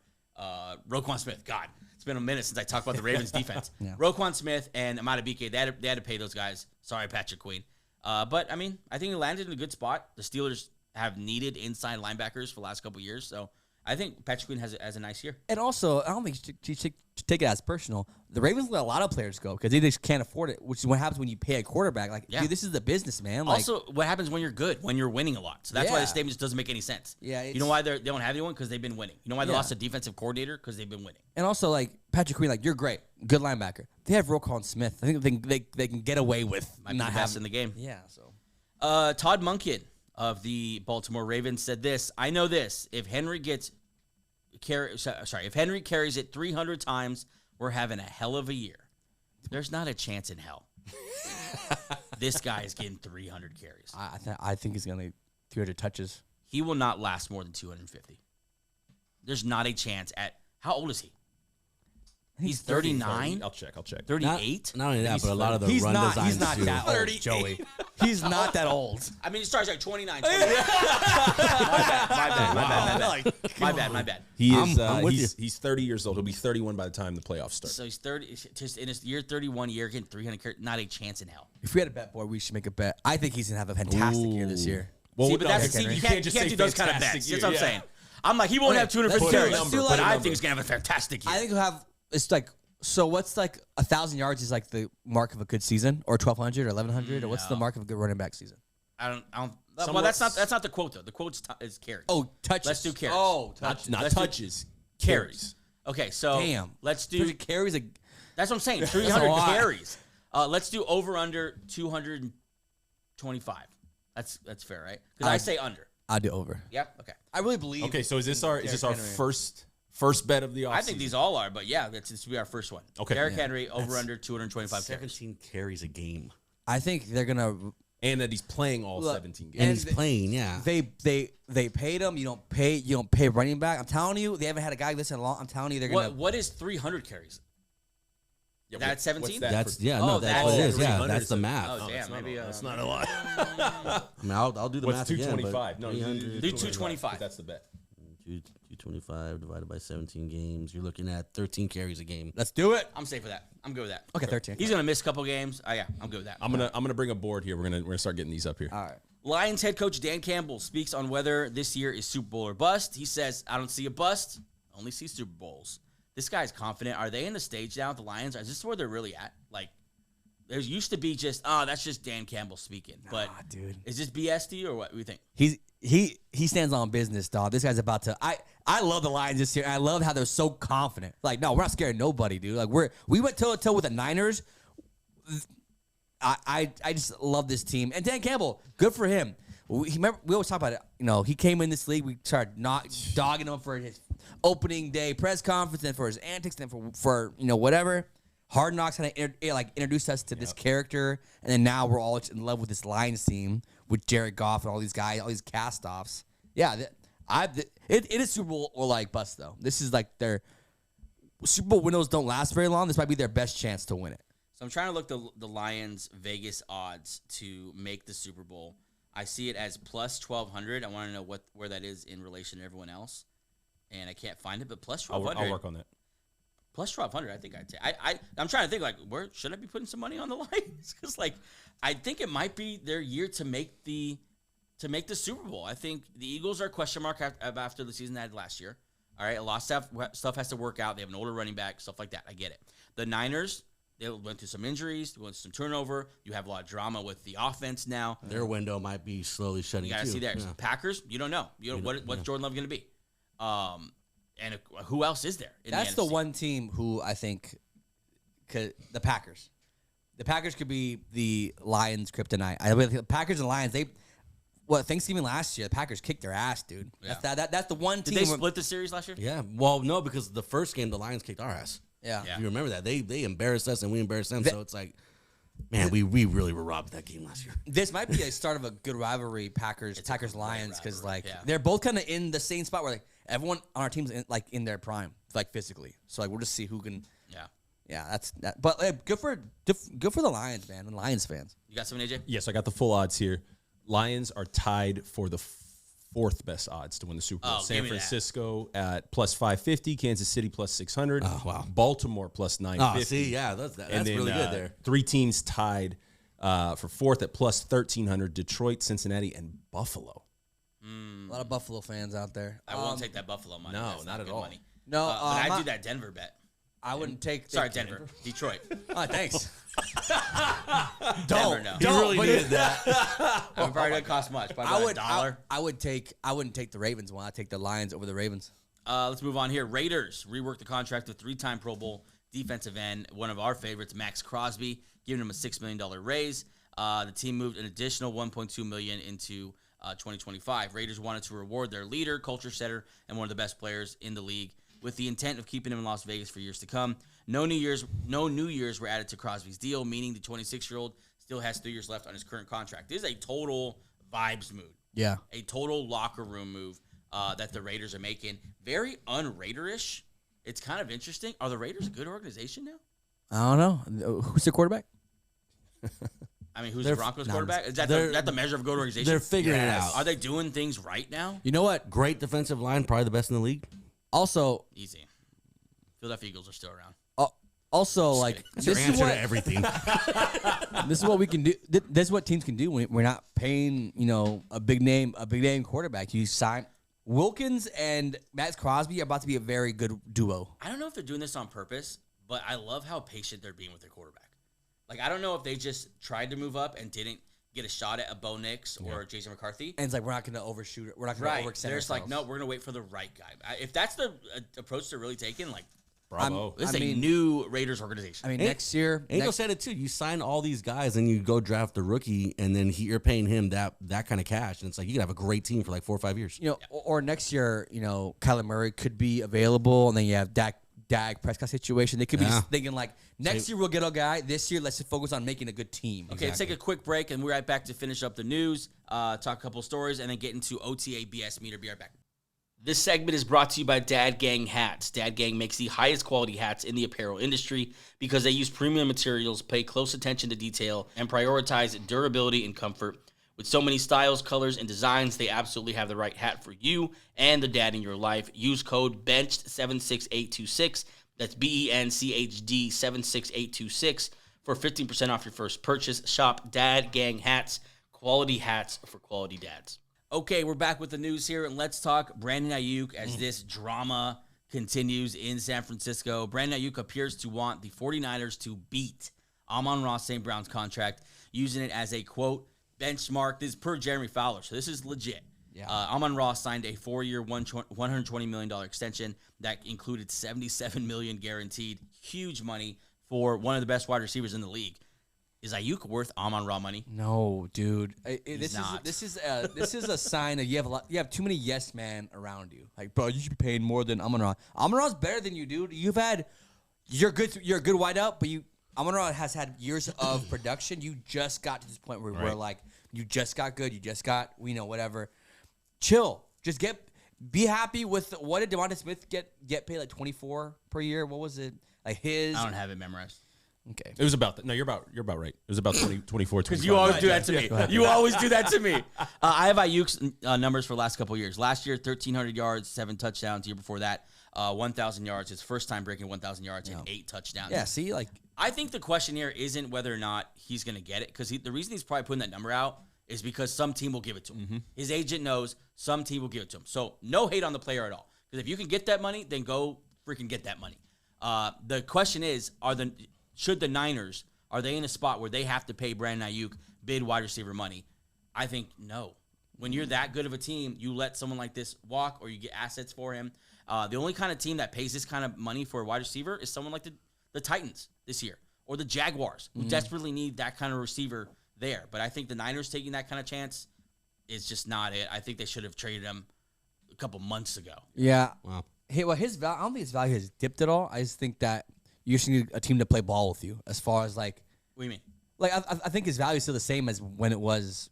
A: Roquan Smith. God, it's been a minute since I talked about the Ravens defense.
B: Yeah.
A: Roquan Smith and Matabike, they had to pay those guys. Sorry, Patrick Queen. But I mean, I think he landed in a good spot. The Steelers have needed inside linebackers for the last couple of years, so I think Patrick Queen has a nice year.
B: And also, I don't think you should take it as personal. The Ravens let a lot of players go because they just can't afford it, which is what happens when you pay a quarterback. Like,
A: Yeah.
B: dude, this is the business, man. Like,
A: Also, what happens when you're good, when you're winning a lot? So that's why
B: Yeah.
A: the statement just doesn't make any sense.
B: Yeah,
A: you know why they don't have anyone? Because they've been winning. You know why they
B: Yeah.
A: lost a defensive coordinator? Because they've been winning.
B: and also, like, Patrick Queen, like, you're great. Good linebacker. They have Roquan Smith. I think they can get away with
A: Might be
B: not
A: the best
B: having
A: in the game.
B: Yeah, so.
A: Todd Monken of the Baltimore Ravens said this. I know this. If Henry carries it 300 times, we're having a hell of a year. There's not a chance in hell. This guy is getting 300 carries.
B: I think he's going to 300 touches.
A: He will not last more than 250. There's not a chance at how old is he? He's 39,
C: I'll check.
A: 38.
D: Not only that, but a lot of the
B: He's
D: run
B: not.
D: designs
B: He's not
D: too.
B: that old, Joey. He's not that old.
A: I mean, he starts like 29. 29. My bad.
C: He
D: I'm
C: is.
D: with
C: He's 30 years old. He'll be 31 by the time the playoffs start.
A: So he's 30. Just in his year 31 year, getting 300 carries. Not a chance in hell.
B: If we had a bet board, we should make a bet. I think he's going to have a fantastic year this year.
C: Well,
A: See, but that's
C: okay,
A: you
C: you
A: can't
C: just
A: do
C: say
A: those kind of
C: fantastic
A: bets.
C: year,
A: That's what I'm
C: yeah.
A: saying. I'm like, he won't
B: Okay,
A: have 250
B: let's do a
A: carries,
B: number,
A: but
B: put a
A: I
B: number.
A: think he's gonna have a fantastic year.
B: I think he'll have. It's like. So what's like 1,000 yards is like the mark of a good season, or 1,200 or 1,100, or what's the mark of a good running back season?
A: I don't. Well,
C: Somewhere-
A: that's not the quote though. The quote is carries.
B: Oh, touches.
A: Let's do carries.
B: Oh,
C: Not
B: touches.
A: Let's do
C: touches.
A: carries. Okay, so
B: Damn.
A: let's do.
B: 300 carries.
A: That's what I'm saying.
B: a
A: 300
B: lot.
A: carries. Let's do over under 225. That's fair, right? Because I say under.
B: I'll do over.
A: Yep. Okay.
B: I really believe.
C: Okay, so is this our
B: Derrick Henry.
C: first bet of the offseason?
A: I think these all are, but yeah, this will be our first one.
C: Okay.
A: Derrick
C: Yeah.
A: Henry over under 225 carries.
D: 17 carries a game.
B: I think they're gonna.
C: and that he's playing all
B: Look,
C: 17 games.
D: And
B: And
D: he's playing, yeah.
B: They paid him. You don't pay running back. I'm telling you, they haven't had a guy this in long. I'm telling you, they're gonna.
A: What is 300 carries?
C: Yeah,
A: That's 17?
D: That's
C: for-
D: yeah,
A: Oh,
D: no, that's what it is. Yeah,
C: 300
D: that's the
C: is-
D: math.
A: Oh,
D: I
A: damn. Maybe
C: That's not a lot.
D: mean, I'll do the
C: What's
D: math again.
C: 225? No,
D: 300,
A: Do 225.
C: That's the bet.
D: 225 divided by 17 games. You're looking at 13 carries a game.
B: Let's do it.
A: I'm safe with that. I'm good with that.
B: Okay, 13.
A: He's gonna miss a couple games. Oh yeah, I'm good with that.
C: I'm gonna bring a board here. We're gonna start getting these up here.
B: All right.
A: Lions head coach Dan Campbell speaks on whether this year is Super Bowl or bust. He says, "I don't see a bust. I only see Super Bowls." This guy's confident. Are they in the stage now with the Lions? Is this where they're really at? Like, there used to be just, that's just Dan Campbell speaking. But
B: dude.
A: is this BS to you or what do you think?
B: He stands on business, dog. This guy's about to. I love the Lions this year. I love how they're so confident. Like, no, we're not scared of nobody, dude. Like, we went toe to toe with the Niners. I just love this team. And Dan Campbell, good for him. We always talk about it. You know, he came in this league. We started not dogging him for his opening day press conference, and for his antics, and for whatever. Hard Knocks kind of introduced us to this character, and then now we're all in love with this Lions team with Jared Goff and all these guys, all these cast-offs. Yeah, it is Super Bowl or like bust though. This is like their Super Bowl windows don't last very long. This might be their best chance to win it.
A: So I'm trying to look the Lions Vegas odds to make the Super Bowl. I see it as plus 1,200. I want to know where that is in relation to everyone else, and I can't find it. But plus 1,200.
C: I'll work on that.
A: Plus 1,200, I think I'd take. I'm trying to think, like, where should I be putting some money on the Lions? Because, like, I think it might be their year to make the Super Bowl. I think the Eagles are a question mark after the season they had last year. All right, a lot of stuff has to work out. They have an older running back, stuff like that. I get it. The Niners, they went through some injuries, they went through some turnover. You have a lot of drama with the offense now.
D: Their window might be slowly shutting.
A: You got to see there.
D: Yeah.
A: Packers, you don't know. What's Jordan Love going to be? And who else is there?
B: That's the one team who I think the Packers. The Packers could be the Lions' kryptonite. The Packers and Lions, Thanksgiving last year, the Packers kicked their ass, dude.
A: Yeah.
B: That's the one team.
A: Did they split the series last year?
D: Yeah. Well, no, because the first game, the Lions kicked our ass.
B: Yeah.
D: If you remember that. They embarrassed us and we embarrassed them. So it's like, man, we really were robbed that game last year.
B: This might be a start of a good rivalry, Packers-Lions, because they're both kind of in the same spot where like everyone on our team's in their prime, like physically. So like we'll just see who can. Yeah, that's that. But good for the Lions, man, and Lions fans.
A: You got something, AJ?
C: Yes, I got the full odds here. Lions are tied for the fourth best odds to win the Super Bowl. San Francisco at plus 550, Kansas City plus 600, Baltimore plus 950.
D: See, yeah, that's really good there.
C: Three teams tied for fourth at plus 1,300, Detroit, Cincinnati, and Buffalo.
B: A lot of Buffalo fans out there.
A: I won't take that Buffalo money.
C: No,
A: That's
C: not at
A: good
C: all.
A: money.
B: No,
A: but I'd do that Denver bet.
B: I wouldn't take.
A: Sorry, Denver. Detroit.
B: Oh, thanks.
A: Denver, no.
D: You really needed that.
A: It probably doesn't cost much. Probably $1.
B: I wouldn't take the Ravens one. I'd take the Lions over the Ravens.
A: Let's move on here. Raiders reworked the contract with 3-time Pro Bowl defensive end, one of our favorites, Maxx Crosby, giving him a $6 million raise. The team moved an additional $1.2 million into 2025. Raiders wanted to reward their leader, culture setter, and one of the best players in the league, with the intent of keeping him in Las Vegas for years to come. No New Years were added to Crosby's deal, meaning the 26-year-old still has 3 years left on his current contract. This is a total vibes move.
B: Yeah.
A: A total locker room move that the Raiders are making. Very un-Raider-ish. It's kind of interesting. Are the Raiders a good organization now?
B: I don't know. Who's the quarterback?
A: I mean, who's the Broncos quarterback? Is that the measure of a good organization?
D: They're figuring it out.
A: Are they doing things right now?
B: You know what?
D: Great defensive line, probably the best in the league.
B: Also,
A: Easy. Philadelphia Eagles are still around.
B: Also, like,
D: That's your answer to everything.
B: This is what we can do. This is what teams can do when we're not paying, a big name quarterback. You sign Wilkins and Maxx Crosby are about to be a very good duo.
A: I don't know if they're doing this on purpose, but I love how patient they're being with their quarterback. Like, I don't know if they just tried to move up and didn't get a shot at a Bo Nix or Jason McCarthy.
B: And it's like, we're not going to overshoot it. We're not going to overextend
A: They're just
B: ourselves.
A: like, no, we're going to wait for the right guy. If that's the approach they're really taking, like,
C: Bravo.
A: This is a new Raiders organization.
B: I mean, next year.
D: Angel said it too. You sign all these guys and you go draft a rookie, and then you're paying him that kind of cash, and it's like you could have a great team for like 4 or 5 years.
B: Or next year, Kyler Murray could be available, and then you have Dak Prescott situation. They could be just thinking like, next year we'll get a guy. This year, let's just focus on making a good team.
A: Okay, let's take a quick break, and we're right back to finish up the news, talk a couple stories, and then get into OTA BS meter. Be right back. This segment is brought to you by Dad Gang Hats. Dad Gang makes the highest quality hats in the apparel industry because they use premium materials, pay close attention to detail, and prioritize durability and comfort. With so many styles, colors, and designs, they absolutely have the right hat for you and the dad in your life. Use code BENCHED76826. That's BENCHD 76826 for 15% off your first purchase. Shop Dad Gang Hats, quality hats for quality dads. Okay, we're back with the news here, and let's talk Brandon Aiyuk as this drama continues in San Francisco. Brandon Aiyuk appears to want the 49ers to beat Amon-Ra St. Brown's contract, using it as a, quote, benchmark. This is per Jeremy Fowler, so this is legit. Yeah. Amon-Ra signed a 4-year, $120 million extension that included $77 million guaranteed. Huge money for one of the best wide receivers in the league. Is Aiyuk worth Amon-Ra money?
B: No, dude. This
A: not.
B: is a sign that you have too many yes man around you. Like, bro, you should be paying more than Amon-Ra. Amon-Ra's better than you, dude. You're a good wideout, but Amon-Ra has had years of production. You just got to this point where we're like, you just got good. You just got, whatever. Chill. Just be happy with what did Devonta Smith get paid, like 24 per year? What was it? Like his.
A: I don't have it memorized.
B: Okay.
C: It was about that. No, you're about right. It was about 24, 25.
A: Because you always do that to me. You always do that to me. I have Aiyuk's numbers for the last couple of years. Last year, 1,300 yards, 7 touchdowns. The year before that, 1,000 yards. His first time breaking 1,000 yards and 8 touchdowns.
B: Yeah, see, like.
A: I think the question here isn't whether or not he's going to get it. Because the reason he's probably putting that number out is because some team will give it to him. Mm-hmm. His agent knows some team will give it to him. So no hate on the player at all. Because if you can get that money, then go freaking get that money. The question is, should the Niners, are they in a spot where they have to pay Brandon Aiyuk bid wide receiver money? I think no. When you're that good of a team, you let someone like this walk or you get assets for him. The only kind of team that pays this kind of money for a wide receiver is someone like the Titans this year or the Jaguars, who desperately need that kind of receiver there. But I think the Niners taking that kind of chance is just not it. I think they should have traded him a couple months ago.
B: Yeah.
D: Wow.
B: Hey, well, his value, I don't think his value has dipped at all. I just think that you just need a team to play ball with you. As far as like,
A: What do you mean?
B: like I think his value is still the same as when it was,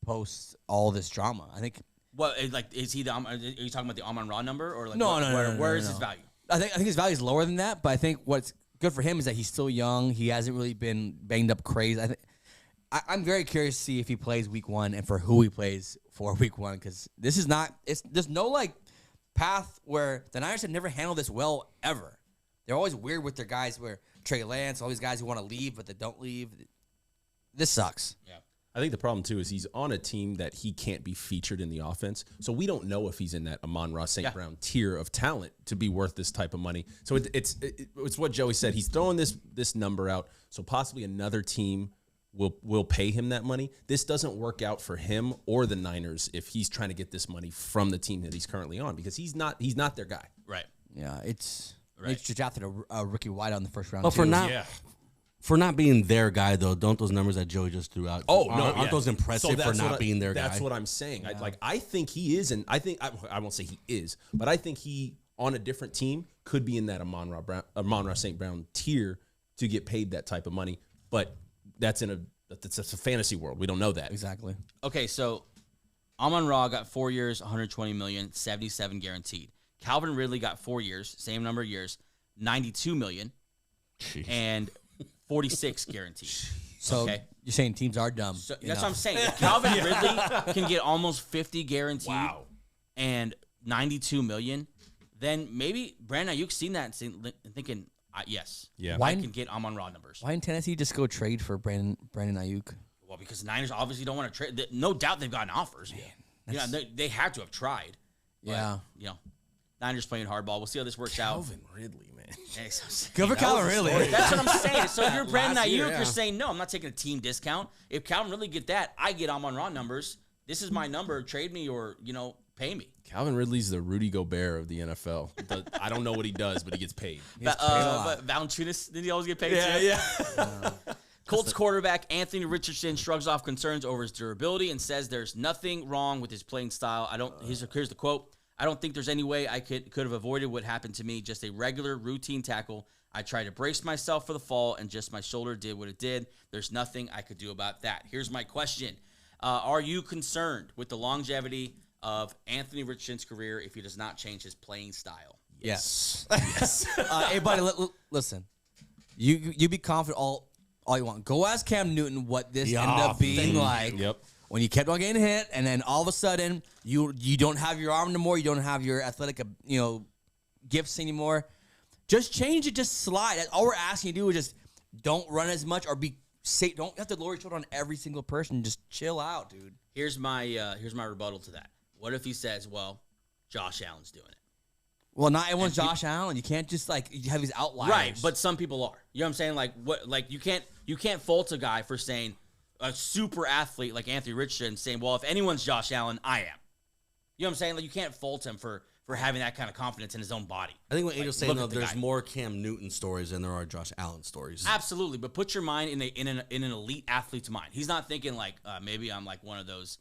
B: post all this drama. I think.
A: What is he? Are you talking about the Amon-Ra number or like?
B: No,
A: Where is his value?
B: I think his value is lower than that. But I think what's good for him is that he's still young. He hasn't really been banged up crazy. I'm very curious to see if he plays week 1 and for who he plays for week 1, because this is not. There's no like path where the Niners have never handled this well ever. They're always weird with their guys, where Trey Lance, all these guys who want to leave but they don't leave. This sucks.
A: Yeah.
C: I think the problem, too, is he's on a team that he can't be featured in the offense. So we don't know if he's in that Amon-Ra St. Brown tier of talent to be worth this type of money. So it's what Joey said. He's throwing this number out, so possibly another team will pay him that money. This doesn't work out for him or the Niners if he's trying to get this money from the team that he's currently on, because he's not their guy.
A: Right.
B: Yeah, it's.
A: Right.
B: They just drafted a rookie wideout in the first round.
D: But for
B: too.
D: for not being their guy, though, don't those numbers that Joey just threw out? Aren't those impressive for not being their guy?
C: That's what I'm saying.
B: Yeah.
C: I think he is, and I won't say he is, but I think he on a different team could be in that Amon-Ra St. Brown tier to get paid that type of money. But that's a fantasy world. We don't know that
B: Exactly.
A: Okay, so Amon-Ra got 4 years, 120 million, 77 guaranteed. Calvin Ridley got 4 years, same number of years, 92 million, and 46 guaranteed.
B: So you're saying teams are dumb.
A: So that's what I'm saying. If Calvin Ridley can get almost 50 guaranteed and 92 million, then maybe Brandon Aiyuk's seen that and thinking, yes, I can get Amon-Ra numbers.
B: Why didn't Tennessee just go trade for Brandon Aiyuk?
A: Well, because the Niners obviously don't want to trade. No doubt they've gotten offers. They had to have tried.
B: Yeah.
A: But, Niners playing hardball. We'll see how this works out.
C: Calvin Ridley, man.
B: Go for Calvin Ridley.
A: That's what I'm saying. So if you're Brandon Aiyuk, you're saying, no, I'm not taking a team discount. If Calvin Ridley get that, I get Amon-Ra numbers. This is my number. Trade me or, pay me.
C: Calvin Ridley's the Rudy Gobert of the NFL. I don't know what he does, but he gets paid.
A: But Valanciunas, did he always get paid too?
C: Yeah.
A: Colts quarterback Anthony Richardson shrugs off concerns over his durability and says there's nothing wrong with his playing style. Here's the quote. I don't think there's any way I could have avoided what happened to me. Just a regular routine tackle. I tried to brace myself for the fall, and just my shoulder did what it did. There's nothing I could do about that. Here's my question. Are you concerned with the longevity of Anthony Richardson's career if he does not change his playing style?
B: Yes. Hey, buddy, listen. You be confident all you want. Go ask Cam Newton what this ended up being like.
C: Yep.
B: When you kept on getting hit, and then all of a sudden you don't have your arm anymore, you don't have your athletic gifts anymore. Just change it, just slide. That's all we're asking you to do is just don't run as much or be safe. Don't have to lower your shoulder on every single person. Just chill out, dude.
A: Here's my rebuttal to that. What if he says, well, Josh Allen's doing it?
B: Well, not everyone's Josh Allen. You can't just you have these outliers.
A: Right, but some people are. You know what I'm saying? You can't fault a guy for saying a super athlete like Anthony Richardson saying, well, if anyone's Josh Allen, I am. You know what I'm saying? Like, you can't fault him for for having that kind of confidence in his own body.
D: I think what Angel's saying,
A: look
D: though,
A: at the
D: there's
A: guy.
D: more Cam Newton stories than there are Josh Allen stories.
A: Absolutely, but put your mind in an elite athlete's mind. He's not thinking like maybe I'm like one of those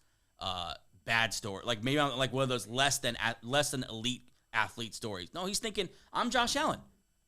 A: bad stories, like maybe I'm like one of those less than elite athlete stories. No, he's thinking I'm Josh Allen.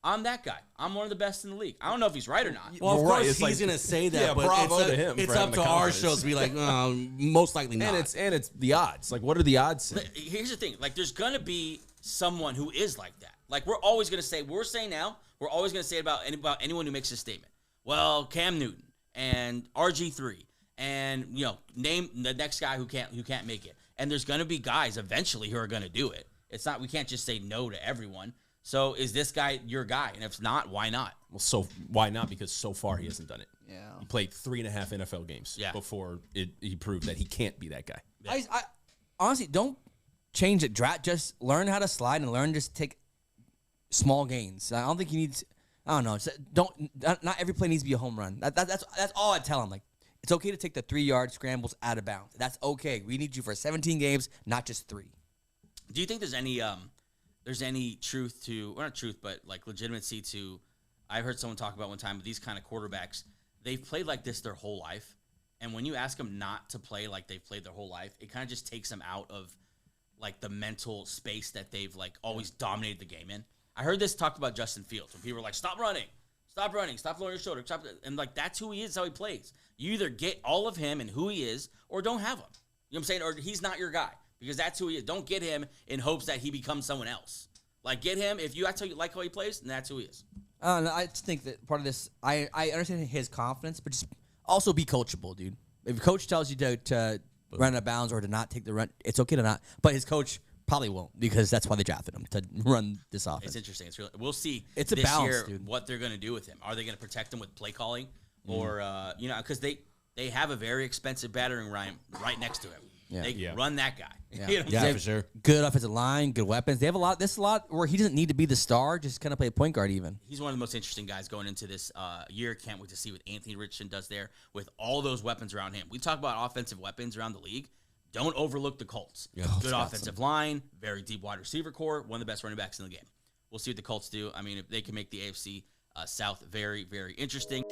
A: I'm that guy. I'm one of the best in the league. I don't know if he's right or not.
D: Well, of
C: Right,
D: course
C: it's
D: he's
C: like-
D: going to say that,
C: yeah,
D: but
C: bravo
D: it's,
C: to him
D: it's
C: for
D: up
C: having
D: to
C: the
D: our
C: confidence.
D: shows to be like, most likely not.
C: And it's the odds. Like, what are the odds?
A: Here's the thing. Like, there's going to be someone who is like that. Like, we're always going to say, we're saying now, we're always going to say about anyone who makes a statement. Well, Cam Newton and RG3 and, name the next guy who can't make it. And there's going to be guys eventually who are going to do it. It's not, we can't just say no to everyone. So is this guy your guy? And if not, why not?
C: Well, so why not? Because so far he hasn't done it.
B: Yeah.
C: He played 3.5 NFL games before he proved that he can't be that guy.
B: I honestly don't change it. Just learn how to slide and learn just take small gains. I don't think you need. I don't know. Not every play needs to be a home run. That's all I tell him. Like, it's okay to take the 3-yard scrambles out of bounds. That's okay. We need you for 17 games, not just 3.
A: Do you think there's any truth to, or not truth, but like legitimacy to? I heard someone talk about one time with these kind of quarterbacks. They've played like this their whole life, and when you ask them not to play like they've played their whole life, it kind of just takes them out of like the mental space that they've like always dominated the game in. I heard this talked about Justin Fields when people were like, "Stop running, stop lowering your shoulder," and like that's who he is, how he plays. You either get all of him and who he is, or don't have him. You know what I'm saying? Or he's not your guy. Because that's who he is. Don't get him in hopes that he becomes someone else. Like, get him, if you like how he plays, then that's who he is.
B: No, I just think that part of this, I understand his confidence, but just also be coachable, dude. If a coach tells you to run out of bounds or to not take the run, it's okay to not. But his coach probably won't, because that's why they drafted him, to run this offense.
A: It's interesting. We'll see
B: It's a
A: this
B: balance,
A: year
B: dude.
A: what they're going to do with him. Are they going to protect him with play calling? Or, because they have a very expensive battering ram right next to him.
B: Yeah.
A: They
C: Yeah.
A: run that guy.
B: Yeah.
A: You know what I'm
D: Yeah,
A: saying?
D: for sure.
B: Good offensive line, good weapons. They have a lot. This is a lot where he doesn't need to be the star, just kind of play point guard even.
A: He's one of the most interesting guys going into this year. Can't wait to see what Anthony Richardson does there with all those weapons around him. We talk about offensive weapons around the league. Don't overlook the Colts.
D: Yeah.
A: Good offensive line, very deep wide receiver core, one of the best running backs in the game. We'll see what the Colts do. I mean, if they can make the AFC South very, very interesting.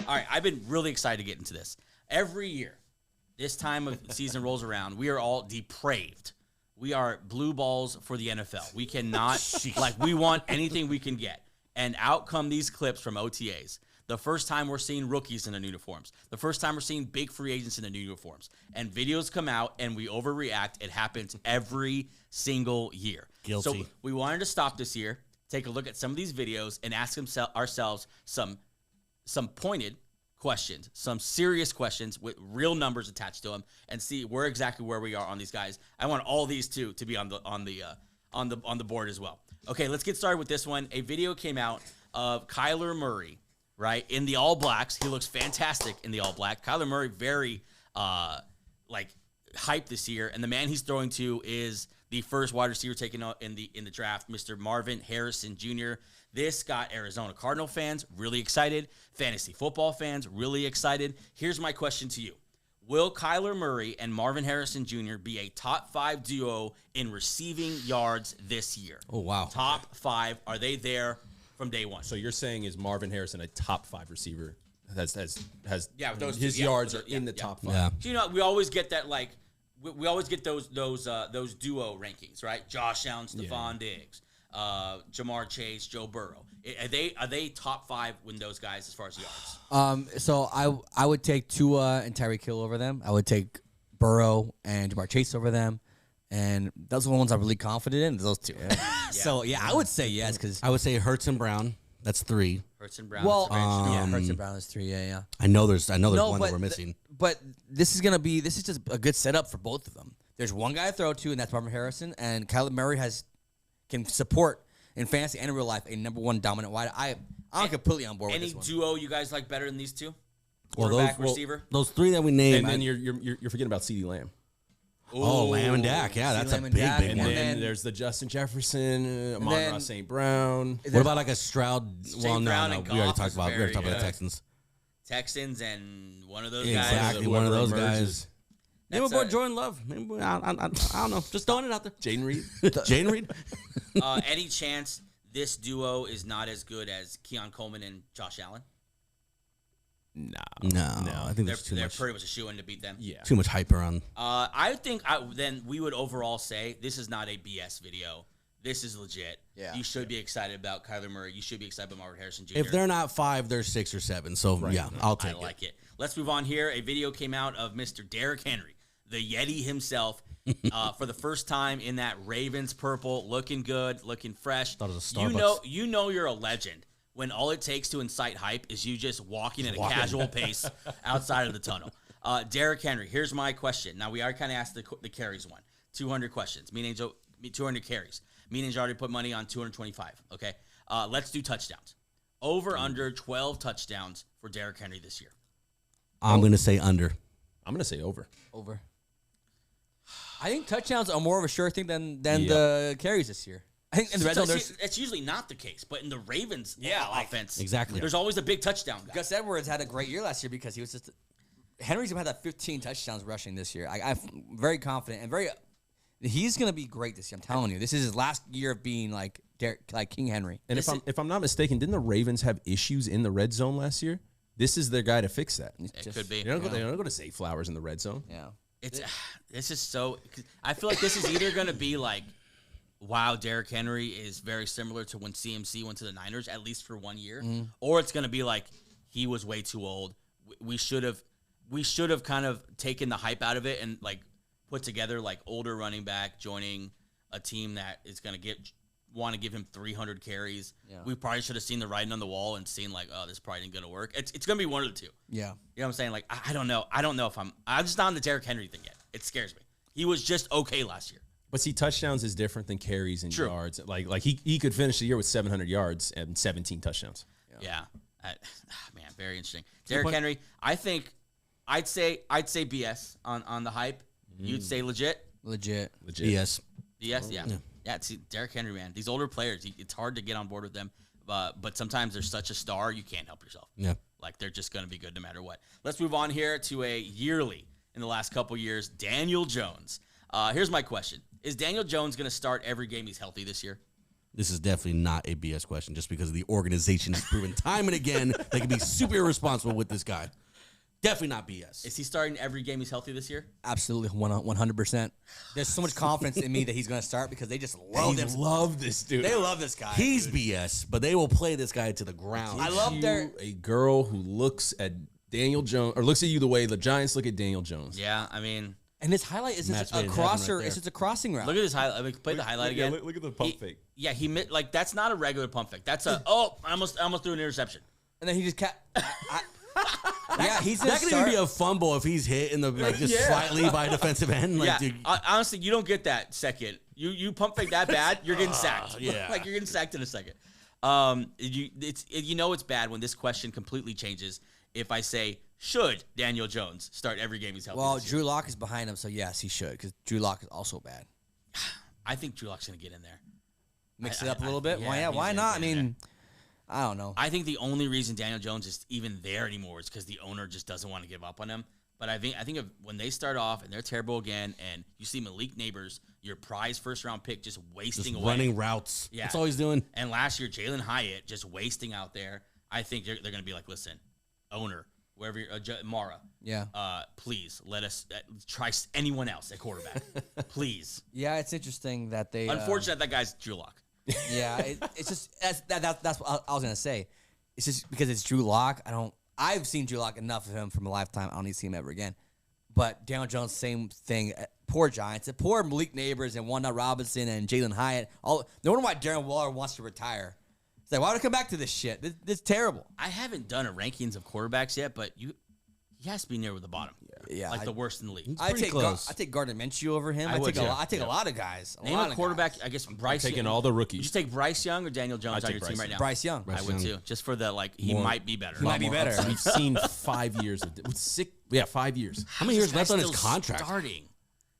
A: All right, I've been really excited to get into this. Every year, this time of season rolls around, we are all depraved. We are blue balls for the NFL. We cannot, we want anything we can get. And out come these clips from OTAs. The first time we're seeing rookies in their new uniforms. The first time we're seeing big free agents in their new uniforms. And videos come out and we overreact. It happens every single year.
D: Guilty.
A: So we wanted to stop this year, take a look at some of these videos, and ask ourselves some pointed questions, some serious questions with real numbers attached to them, and see exactly where we are on these guys. I want all these to be on the board as well. Okay, let's get started with this one. A video came out of Kyler Murray, right, in the All Blacks. He looks fantastic in the All Black. Kyler Murray, very hyped this year, and the man he's throwing to is the first wide receiver taken out in the draft, Mr. Marvin Harrison Jr. This got Arizona Cardinal fans really excited. Fantasy football fans really excited. Here's my question to you. Will Kyler Murray and Marvin Harrison Jr. be a top 5 duo in receiving yards this year?
D: Oh, wow.
A: Top 5. Are they there from day one?
C: So you're saying, is Marvin Harrison a top 5 receiver? Has
A: those
C: his
A: two,
C: yards
A: yeah,
C: are in the
A: yeah.
C: top 5.
D: Yeah.
A: So, you know, we always get that, like, we always get those duo rankings, right? Josh Allen, Stephon Diggs, Jamar Chase, Joe Burrow. Are they top 5 when those guys as far as yards?
B: So I would take Tua and Tyreek Hill over them. I would take Burrow and Jamar Chase over them. And those are the ones I'm really confident in, those two. So, yeah, I would say yes, because
D: I would say Hurts and Brown. That's 3.
A: Hurts and Brown.
B: well,
A: that's
B: yeah, Hurts and Brown is 3, yeah.
D: I know there's one
B: but
D: that we're missing.
B: But this is just a good setup for both of them. There's one guy to throw to, and that's Marvin Harrison, and Kyler Murray can support in fantasy and in real life a number 1 dominant wide. I'm completely on board with
A: Any
B: this one.
A: duo you guys like better than these two?
D: Well,
A: Quarterback, receiver?
D: those 3 that we named.
C: And then you're forgetting about CeeDee Lamb.
D: Oh, Lamb and Dak. Yeah, that's a
B: Lamb and
D: big,
B: Dak.
D: big
C: And
D: one.
C: then there's the Justin Jefferson, Amon-Ra St. Brown.
D: What about like a Stroud? Well,
A: Brown
D: no,
A: and
D: we already
A: Goff
D: talked
A: is
D: about. We already talked
A: very,
D: about the Texans.
A: Texans and one of those
D: Exactly,
A: guys.
D: one of those
C: Whoever
D: guys.
C: emerges.
D: Name
A: That's
D: aboard
A: a-
D: Jordan Love. Maybe, I don't know. Just throwing it out there.
C: Jayden Reed.
D: Jayden Reed.
A: Any chance this duo is not as good as Keon Coleman and Josh Allen?
C: No.
D: I think
A: They're
D: there's too much.
A: pretty much a shoe-in to beat them.
C: Yeah.
D: Too much hype around.
A: I think then we would overall say this is not a BS video. This is legit.
B: Yeah.
A: You should be excited about Kyler Murray. You should be excited about Marvin Harrison Jr.
D: If they're not 5, they're 6 or 7. So yeah, I'll take
A: I like it. Let's move on here. A video came out of Mr. Derrick Henry, the Yeti himself, for the first time in that Ravens purple, looking good, looking fresh.
D: Thought it was a
A: You know you're a legend when all it takes to incite hype is you just walking at a casual pace outside of the tunnel. Derrick Henry, here's my question. Now, we already kind of asked the carries one. 200 questions, meaning 200 carries. Meaning already put money on 225, okay? Let's do touchdowns. Over, under 12 touchdowns for Derrick Henry this year.
D: I'm going to say under.
C: I'm going to say over.
B: Over. I think touchdowns are more of a sure thing than the carries this year. I think in the red zone,
A: That's usually not the case, but in the Ravens offense,
D: Exactly.
A: there's always a big touchdown guy.
B: Gus Edwards had a great year last year because he was just Henry's gonna have that 15 touchdowns rushing this year. I'm very confident and he's gonna be great this year. I'm telling you, this is his last year of being like King Henry.
C: And if I'm not mistiken, didn't the Ravens have issues in the red zone last year? This is their guy to fix that.
A: It could be.
C: They don't go to Zay Flowers in the red zone.
B: Yeah.
A: This is so. I feel like this is either going to be like, wow, Derrick Henry is very similar to when CMC went to the Niners, at least for 1 year, or it's going to be like he was way too old. We should have kind of taken the hype out of it and like put together like older running back joining a team that is going to want to give him 300 carries.
B: Yeah.
A: We probably should have seen the writing on the wall and seen like, oh, this probably ain't going to work. It's going to be one of the two.
B: Yeah.
A: You know what I'm saying? Like, I don't know. I don't know if I'm just not on the Derrick Henry thing yet. It scares me. He was just okay last year.
C: But see, touchdowns is different than carries and
A: True.
C: yards. Like he could finish the year with 700 yards and 17 touchdowns.
A: Yeah. Man, very interesting. Derrick Henry, I think I'd say BS on the hype. You'd say legit?
B: Legit.
D: Yes.
A: BS? Yeah. Yeah, see, Derrick Henry, man. These older players, it's hard to get on board with them. But sometimes they're such a star, you can't help yourself.
D: Yeah.
A: Like, they're just going to be good no matter what. Let's move on here to a yearly in the last couple years, Daniel Jones. Here's my question. Is Daniel Jones going to start every game he's healthy this year?
D: This is definitely not a BS question just because the organization has proven time and again they can be super irresponsible with this guy. Definitely not BS.
A: Is he starting every game he's healthy this year?
B: Absolutely 100%. There's so much confidence in me that he's going to start because they just love him.
C: Love this dude.
B: They love this guy.
D: He's BS, but they will play this guy to the ground.
B: I love their
C: a girl who looks at Daniel Jones or looks at you the way the Giants look at Daniel Jones.
A: Yeah, I mean,
B: and his highlight is
D: Match
B: a
D: made in heaven
B: crosser.
D: right there.
B: It's just a crossing route.
A: look at this highlight. I mean, play the highlight again.
C: Look at the pump fake.
A: Yeah, he like that's not a regular pump fake. That's I almost threw an interception.
B: And then he just yeah, he's
D: That could even be a fumble if he's hit in the slightly by a defensive end. Like,
A: Yeah,
D: dude,
A: honestly, you don't get that second. You pump fake that bad, you're getting sacked.
D: yeah.
A: Like you're getting sacked in a second. It's bad when this question completely changes. If I say, should Daniel Jones start every game he's healthy?
B: Well,
A: this year?
B: Drew Lock is behind him, so yes, he should because Drew Lock is also bad.
A: I think Drew Lock's gonna get in there.
B: Mix it up a little bit.
A: yeah,
B: Why
A: he's
B: not? I
A: gonna get in
B: mean, I don't know.
A: I think the only reason Daniel Jones is even there anymore is because the owner just doesn't want to give up on him. But I think if, when they start off and they're terrible again, and you see Malik Neighbors, your prize first-round pick, just wasting
D: just
A: away.
D: running routes.
A: Yeah.
D: That's all he's doing.
A: And last year, Jalen Hyatt just wasting out there. I think they're going to be like, listen, owner, wherever you're, Mara,
B: Yeah.
A: please let us try anyone else at quarterback. Please.
B: Yeah, it's interesting that they.
A: Unfortunate that guy's Drew Lock.
B: Yeah, it's just that's what I was gonna say. It's just because it's Drew Lock. I've seen Drew Lock enough of him from a lifetime. I don't need to see him ever again. But Daniel Jones, same thing. Poor Giants. Poor Malik Neighbors and Wanda Robinson and Jalen Hyatt. No wonder why Darren Waller wants to retire. It's like, why would I come back to this shit? This is terrible.
A: I haven't done a rankings of quarterbacks yet, but he has to be near the bottom.
B: Yeah,
A: Like the worst in the league.
B: I
D: pretty
B: take
D: close.
B: I take Gardner Minshew over him. I
A: would,
B: take
A: yeah.
B: I take a lot of guys.
A: Name a quarterback. I guess Bryce.
C: Taking
A: Young.
C: all the
A: Would
C: rookies.
A: you take Bryce Young or Daniel Jones
C: I'd
A: on
C: take
A: your team
C: Bryce
A: right now?
B: Bryce Young.
A: I would too. Just for the he might be better.
B: He might be better.
C: We've seen 5 years of 5 years.
D: How many years left on his
A: Still
D: contract?
A: Starting.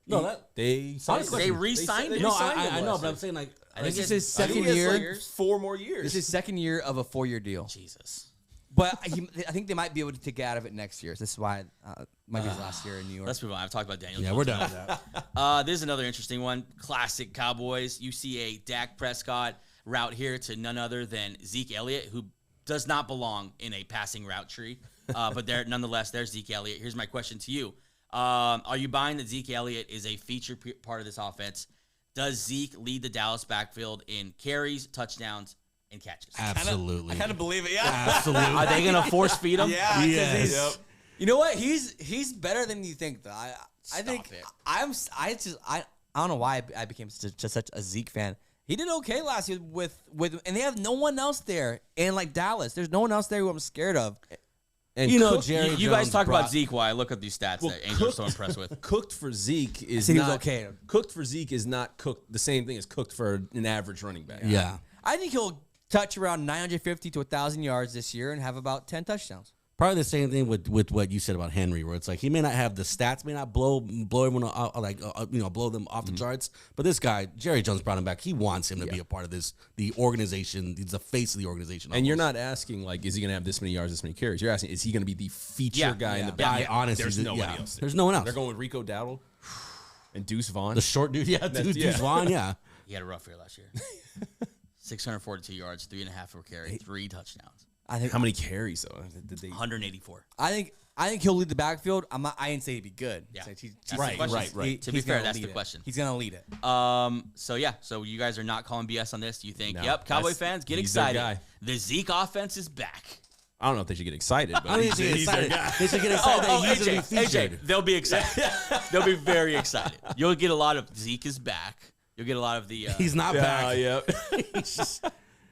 D: No, that
C: They
A: They re-signed him.
D: no,
C: re-signed him
D: I know,
C: last
D: but I'm
C: year.
D: saying like
A: I think
B: This is
A: it's-
B: his
C: I think
B: second
C: he has,
B: year.
C: like 4 more years.
B: This is his second year of a 4-year deal.
A: Jesus.
B: But I think they might be able to get out of it next year. This is why might be his last year in New York.
A: Let's move on. I've talked about Daniel.
D: yeah,
A: Jones
D: we're done
A: enough.
D: with that.
A: This is another interesting one. Classic Cowboys. You see a Dak Prescott route here to none other than Zeke Elliott, who does not belong in a passing route tree. But nonetheless, there's Zeke Elliott. Here's my question to you. Are you buying that Zeke Elliott is a feature part of this offense? Does Zeke lead the Dallas backfield in carries, touchdowns, and catches?
D: Absolutely.
B: I kind of believe it. Yeah.
D: Absolutely.
A: Are they going to force feed him?
B: Yeah. 'cause
D: Yes.
B: he's- You know what? He's better than you think. Though I think
A: it.
B: I don't know why I became just such a Zeke fan. He did okay last year with and they have no one else there in like Dallas. There's no one else there who I'm scared of.
C: And
D: You know,
C: Cook-
D: Jerry
A: You guys
D: Jones
A: talk about
D: brought-
A: Zeke while I look at these stats that Angel was so impressed with.
C: Cooked for Zeke is
B: said he was
C: not
B: okay.
C: Cooked for Zeke is not cooked the same thing as cooked for an average running back.
D: Yeah.
B: I think he'll touch around 950 to 1,000 yards this year and have about 10 touchdowns.
D: Probably the same thing with what you said about Henry, where it's like he may not have the stats, may not blow everyone blow them off the charts. But this guy, Jerry Jones, brought him back. He wants him to be a part of the organization. He's the face of the organization.
C: And you're
D: almost.
C: not asking like, is he going to have this many yards, this many carries? You're asking, is he going to be the feature guy in the
D: Yeah,
C: back?
D: honestly,
C: there's nobody
D: yeah.
C: else.
D: There's no one else.
C: They're going with Rico Dowdle and Deuce Vaughn.
D: The short dude, yeah, dude,
C: yeah.
D: Vaughn, yeah.
A: He had a rough year last year. 642 yards, 3.5 per carry, 3 touchdowns,
B: I think
C: How many carries though? Did they?
A: 184.
B: I think he'll lead the backfield. I didn't say he'd be good.
A: Yeah.
B: So
A: That's the
C: Right,
A: question.
C: right.
A: To be
B: he's
A: fair,
B: gonna
A: that's
B: lead
A: the
B: it.
A: question.
B: He's gonna lead it.
A: So you guys are not calling BS on this. You think,
C: No,
A: yep, Cowboy
C: that's-
A: fans, get
C: he's their
A: excited.
C: guy.
A: The Zeke offense is back.
C: I don't know if they should get excited, but
D: I mean,
C: he's their guy.
D: they should get excited that he's going to be featured.
A: AJ, they'll be excited. They'll be very excited. You'll get a lot of Zeke is back. You'll get a lot of the.
D: He's not back.
C: Yeah.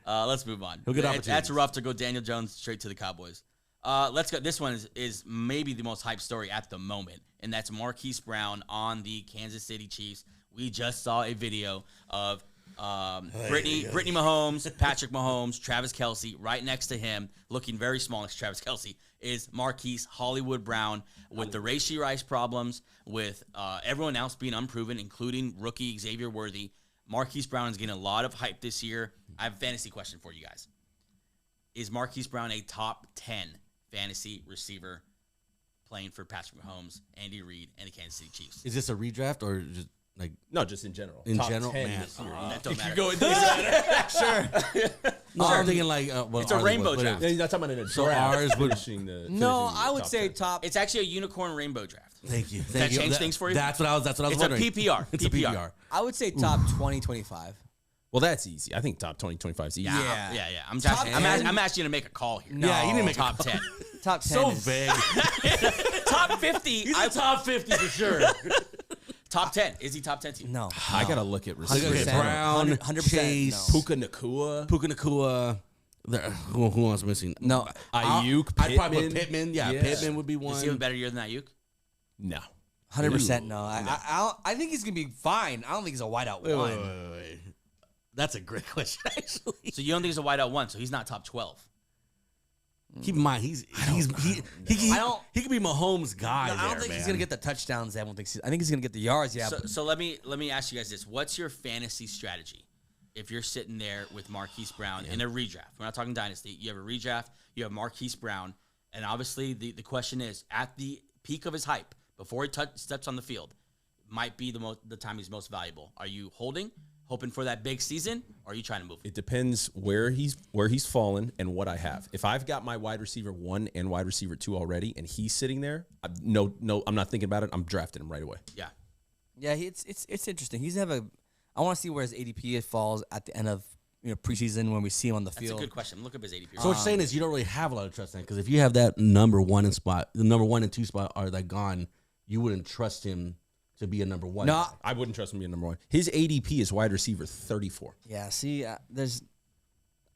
A: Let's move on.
D: He'll get
A: That's
D: opportunities.
A: rough to go Daniel Jones straight to the Cowboys. Let's go. This one is maybe the most hyped story at the moment, and that's Marquise Brown on the Kansas City Chiefs. We just saw a video of Brittany Mahomes, Patrick Mahomes, Travis Kelce right next to him, looking very small next to Travis Kelce, is Marquise Hollywood Brown with the Rashee Rice problems, with everyone else being unproven, including rookie Xavier Worthy. Marquise Brown is getting a lot of hype this year. I have a fantasy question for you guys. Is Marquise Brown a top 10 fantasy receiver playing for Patrick Mahomes, Andy Reid, and the Kansas City Chiefs?
D: Is this a redraft or just like
C: No, just in general.
D: In
C: Top
D: general?
C: 10
D: Man.
C: this year.
A: That don't matter.
C: Go with this.
D: No, I'm thinking like
A: It's a rainbow draft.
C: You're not talking about in a
D: So
C: draft,
D: ours would-
C: finishing the
B: No,
C: finishing
B: I
C: the
B: would
C: top
B: say
C: 10.
B: top.
A: It's actually a unicorn rainbow draft.
D: Thank you.
A: that change things for you?
D: That's what I was
A: It's a
D: wondering.
A: PPR.
D: It's a PPR.
B: I would say top 20, 25.
C: Well, that's easy. I think top 20, 25 is easy.
B: Yeah.
A: I'm
B: Top
A: asking, I'm
B: 10?
A: I'm asking you to make a call here.
B: No.
D: Yeah, you didn't make
A: Top 10.
B: Top 10.
D: So
B: is-
D: vague.
A: Top 50.
D: He's a top 50 for sure.
A: Top 10. Is he top 10 to you?
B: No.
C: I got to look at receivers.
B: 100%.
D: Brown,
B: 100%
D: Chase,
B: no.
C: Puka Nakua.
D: Puka Nakua. Who else missing?
B: No.
C: Ayuk,
D: I'd probably put
C: Pittman.
D: Pittman. Yeah,
C: Yeah.
D: Pittman would be
A: Does he have a
D: one.
A: better year than Aiyuk?
C: No.
B: 100% no. I think he's going to be fine. I don't think he's a wideout one.
D: Wait. That's a great question, actually.
A: So you don't think he's a wideout 1, so he's not top 12.
D: Keep in mind, he could be Mahomes' guy.
B: No, I don't think he's going to get the touchdowns. I think he's going to get the yards. Yeah.
A: So let me ask you guys this. What's your fantasy strategy if you're sitting there with Marquise Brown in a redraft? We're not talking dynasty. You have a redraft. You have Marquise Brown. And obviously the question is, at the peak of his hype, before he steps on the field, might be the time he's most valuable. Are you holding, hoping for that big season, or are you trying to move?
C: It depends where he's fallen and what I have. If I've got my wide receiver 1 and wide receiver 2 already, and he's sitting there, I'm not thinking about it. I'm drafting him right away.
A: Yeah.
B: Yeah, it's interesting. I want to see where his ADP falls at the end of preseason when we see him on the
A: That's
B: field.
A: a good question. Look up his ADP.
D: So what you're saying is you don't really have a lot of trust in it, because if you have that number 1 and 2 spot are like gone, you wouldn't trust him to be a number 1.
B: No,
C: I wouldn't trust him being number 1. His ADP is wide receiver 34.
B: yeah. See, there's,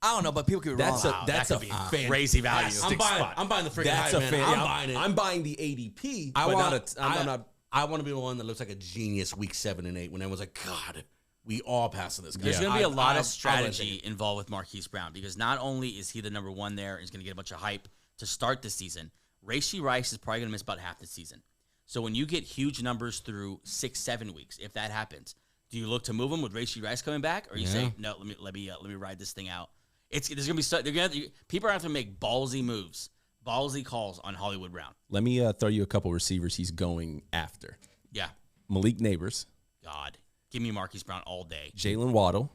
B: I don't know, but people could be wrong.
C: That's
A: that
C: a
A: could be
C: fantastic
A: crazy value.
C: spot.
D: I'm buying the freaking
C: That's
D: hype,
C: a
D: man.
C: fan.
D: I'm buying it.
C: I'm buying the ADP.
D: I
C: but
D: want.
C: I'm not.
D: I want to be the one that looks like a genius week 7 and 8 when everyone's like, God, we all pass on this guy.
A: There's going to be a lot
D: I-
A: of strategy involved with Marquise Brown, because not only is he the number 1 there and is going to get a bunch of hype to start the season, Rashee Rice is probably going to miss about half the season. So when you get huge numbers through 6-7 weeks, if that happens, do you look to move him with Rashee Rice coming back, or you say no? Let me ride this thing out. There's gonna be people are gonna have to make ballsy moves, ballsy calls on Hollywood Brown.
C: Let me throw you a couple receivers he's going after.
A: Yeah,
C: Malik Neighbors.
A: God, give me Marquise Brown all day.
C: Jalen Waddle.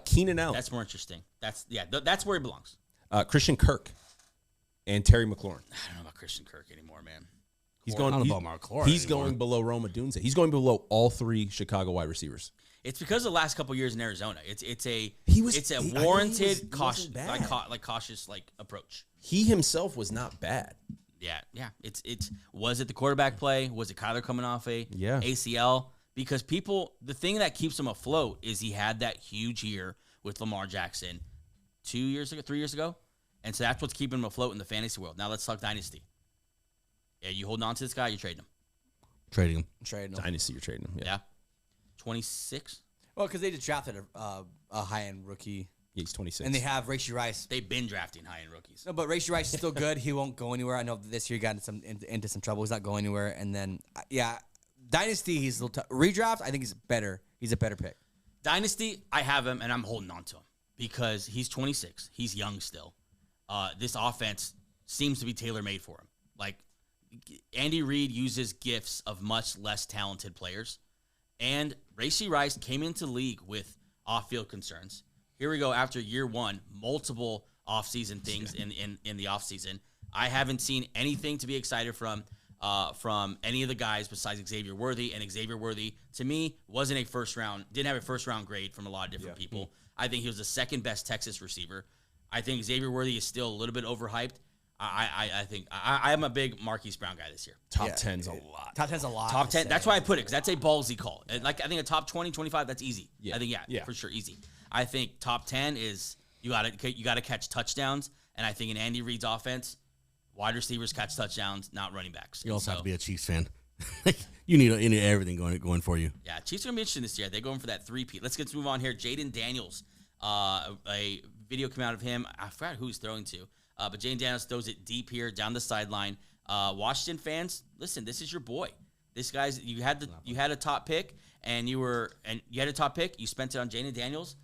C: Keenan Allen.
A: That's more interesting. That's where he belongs.
C: Christian Kirk. And Terry McLaurin.
A: I don't know about Christian Kirk anymore, man.
C: He's
D: I don't know about Mark Lawrence
C: He's
D: anymore.
C: going below Rome Odunze. He's going below all 3 Chicago wide receivers.
A: It's because of the last couple years in Arizona. It's a
C: he
A: warranted
C: wasn't bad.
A: cautious approach.
C: He himself was not bad.
A: Yeah. Was it the quarterback play? Was it Kyler coming off ACL? Because the thing that keeps him afloat is he had that huge year with Lamar Jackson 3 years ago. And so that's what's keeping him afloat in the fantasy world. Now let's talk dynasty. Yeah, you holding on to this guy, you trading him.
D: Trading him.
C: Dynasty, you're trading him.
A: Yeah. 26?
B: Well, because they just drafted a high-end rookie.
C: Yeah, he's 26.
B: And they have Rashee Rice.
A: They've been drafting high-end rookies.
B: No, but Rashee Rice is still good. He won't go anywhere. I know this year he got into some trouble. He's not going anywhere. And then, Dynasty, he's a little redraft, I think he's better. He's a better pick.
A: Dynasty, I have him, and I'm holding on to him because he's 26. He's young still. This offense seems to be tailor-made for him. Like, Andy Reid uses gifts of much less talented players. And Rashee Rice came into the league with off-field concerns. Here we go after year one, multiple off-season things in the off-season. I haven't seen anything to be excited from any of the guys besides Xavier Worthy. And Xavier Worthy, to me, didn't have a first-round grade from a lot of different people. I think he was the second-best Texas receiver. I think Xavier Worthy is still a little bit overhyped. I think I'm a big Marquise Brown guy this year.
C: Top 10's a lot.
B: Top 10's a lot.
A: Top 10. That's why I put it, because that's a ballsy call. I think a top 20, 25, that's easy.
C: Yeah.
A: I think, for sure, easy. I think top 10 is you got to catch touchdowns, and I think in Andy Reid's offense, wide receivers catch touchdowns, not running backs.
D: You also have to be a Chiefs fan. you need everything going for you.
A: Yeah, Chiefs are going to be interesting this year. They're going for that 3-peat. Let's move on here. Jayden Daniels, a video came out of him. I forgot who he's throwing to. But Jayden Daniels throws it deep here down the sideline. Washington fans, listen, this is your boy. This guy's you had a top pick and you had a top pick. You spent it on Jayden Daniels.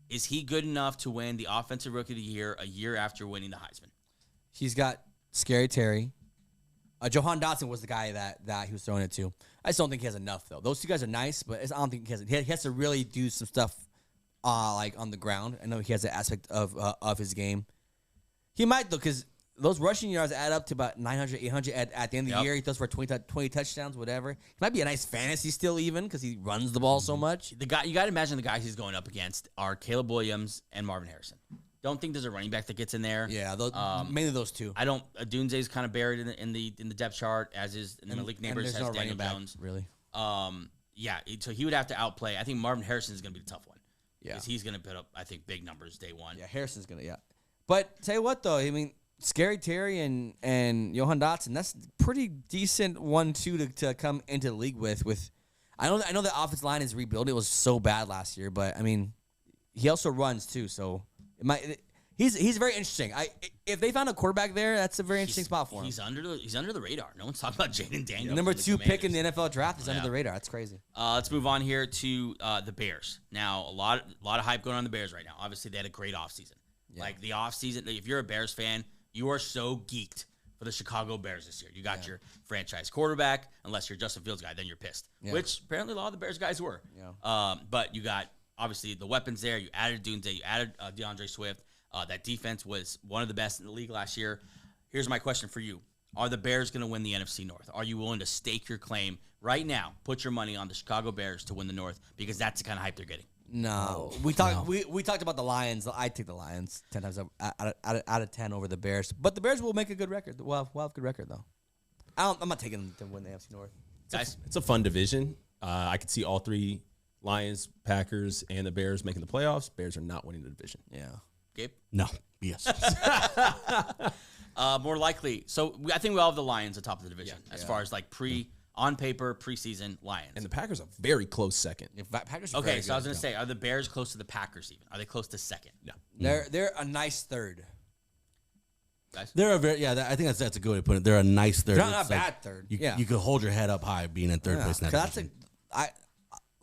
A: Is he good enough to win the Offensive Rookie of the Year a year after winning the Heisman?
B: He's got Scary Terry. Jahan Dotson was the guy that he was throwing it to. I just don't think he has enough though. Those two guys are nice, but I don't think he has. He has to really do some stuff like on the ground. I know he has an aspect of his game. He might, though, because those rushing yards add up to about 900, 800 at the end of the year. He throws for 20 touchdowns, whatever. He might be a nice fantasy still even because he runs the ball so much.
A: You got to imagine the guys he's going up against are Caleb Williams and Marvin Harrison. Don't think there's a running back that gets in there.
B: Yeah, mainly those two.
A: I don't. Dunze's kind of buried in the depth chart, as is Malik Neighbors has Daniel Jones.
B: Really.
A: So he would have to outplay. I think Marvin Harrison is going to be the tough one.
B: Yeah,
A: because he's going to put up, I think, big numbers day one.
B: Yeah, Harrison's going to. Yeah. But tell you what, though, I mean, Scary Terry and Jahan Dotson, that's a pretty decent 1-2 to come into the league with. I know the offensive line is rebuilt. It was so bad last year, but I mean, he also runs too, so he's very interesting. If they found a quarterback there, that's a very interesting spot for him.
A: He's under the radar. No one's talking about Jayden Daniels.
B: Number 2 pick in the NFL draft is under the radar. That's crazy.
A: Let's move on here to the Bears. Now, a lot of hype going on the Bears right now. Obviously, they had a great offseason. Yeah. Like the offseason, if you're a Bears fan, you are so geeked for the Chicago Bears this year. You got your franchise quarterback, unless you're a Justin Fields guy, then you're pissed. Yeah. Which apparently a lot of the Bears guys were. Yeah. But you got obviously the weapons there. You added Dunze, you added DeAndre Swift. That defense was one of the best in the league last year. Here's my question for you: are the Bears going to win the NFC North? Are you willing to stake your claim right now? Put your money on the Chicago Bears to win the North because that's the kind of hype they're getting.
B: No, we talked about the Lions. I take the Lions 10 times out of 10 over the Bears, but the Bears will make a good record. We'll have a good record though. I'm not taking them to win the NFC North.
C: It's a fun division. I could see all 3 Lions, Packers, and the Bears making the playoffs. Bears are not winning the division.
B: Yeah,
A: Gabe?
D: No, yes.
A: More likely. So I think we all have the Lions atop of the division as far as like on paper, preseason Lions.
C: And the Packers are very close second.
B: Packers
A: okay, so I was going to say, are the Bears close to the Packers even? Are they close to second?
C: No.
B: They're a nice third.
A: guys.
D: They're a very I think that's a good way to put it. They're a nice third.
B: They're not
D: It's
B: a bad third.
D: You could hold your head up high being in third place. In that division.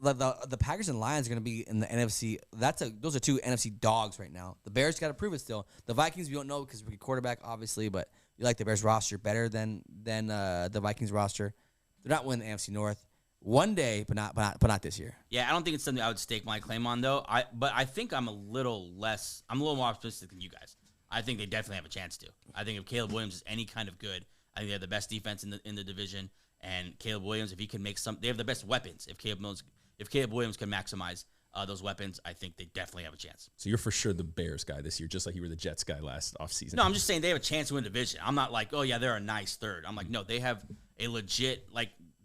B: The Packers and Lions are going to be in the NFC. Those are two NFC dogs right now. The Bears got to prove it still. The Vikings we don't know because rookie quarterback obviously, but you like the Bears roster better than the Vikings roster. They're not winning the NFC North. One day, but not this year.
A: Yeah, I don't think it's something I would stake my claim on though. But I think I'm a little more optimistic than you guys. I think they definitely have a chance to. I think if Caleb Williams is any kind of good, I think they have the best defense in the division. And Caleb Williams, if he can make they have the best weapons. If Caleb Williams can maximize those weapons, I think they definitely have a chance.
C: So you're for sure the Bears guy this year, just like you were the Jets guy last offseason.
A: No, I'm just saying they have a chance to win the division. I'm not like, oh yeah, they're a nice third. I'm like, no, they have a legit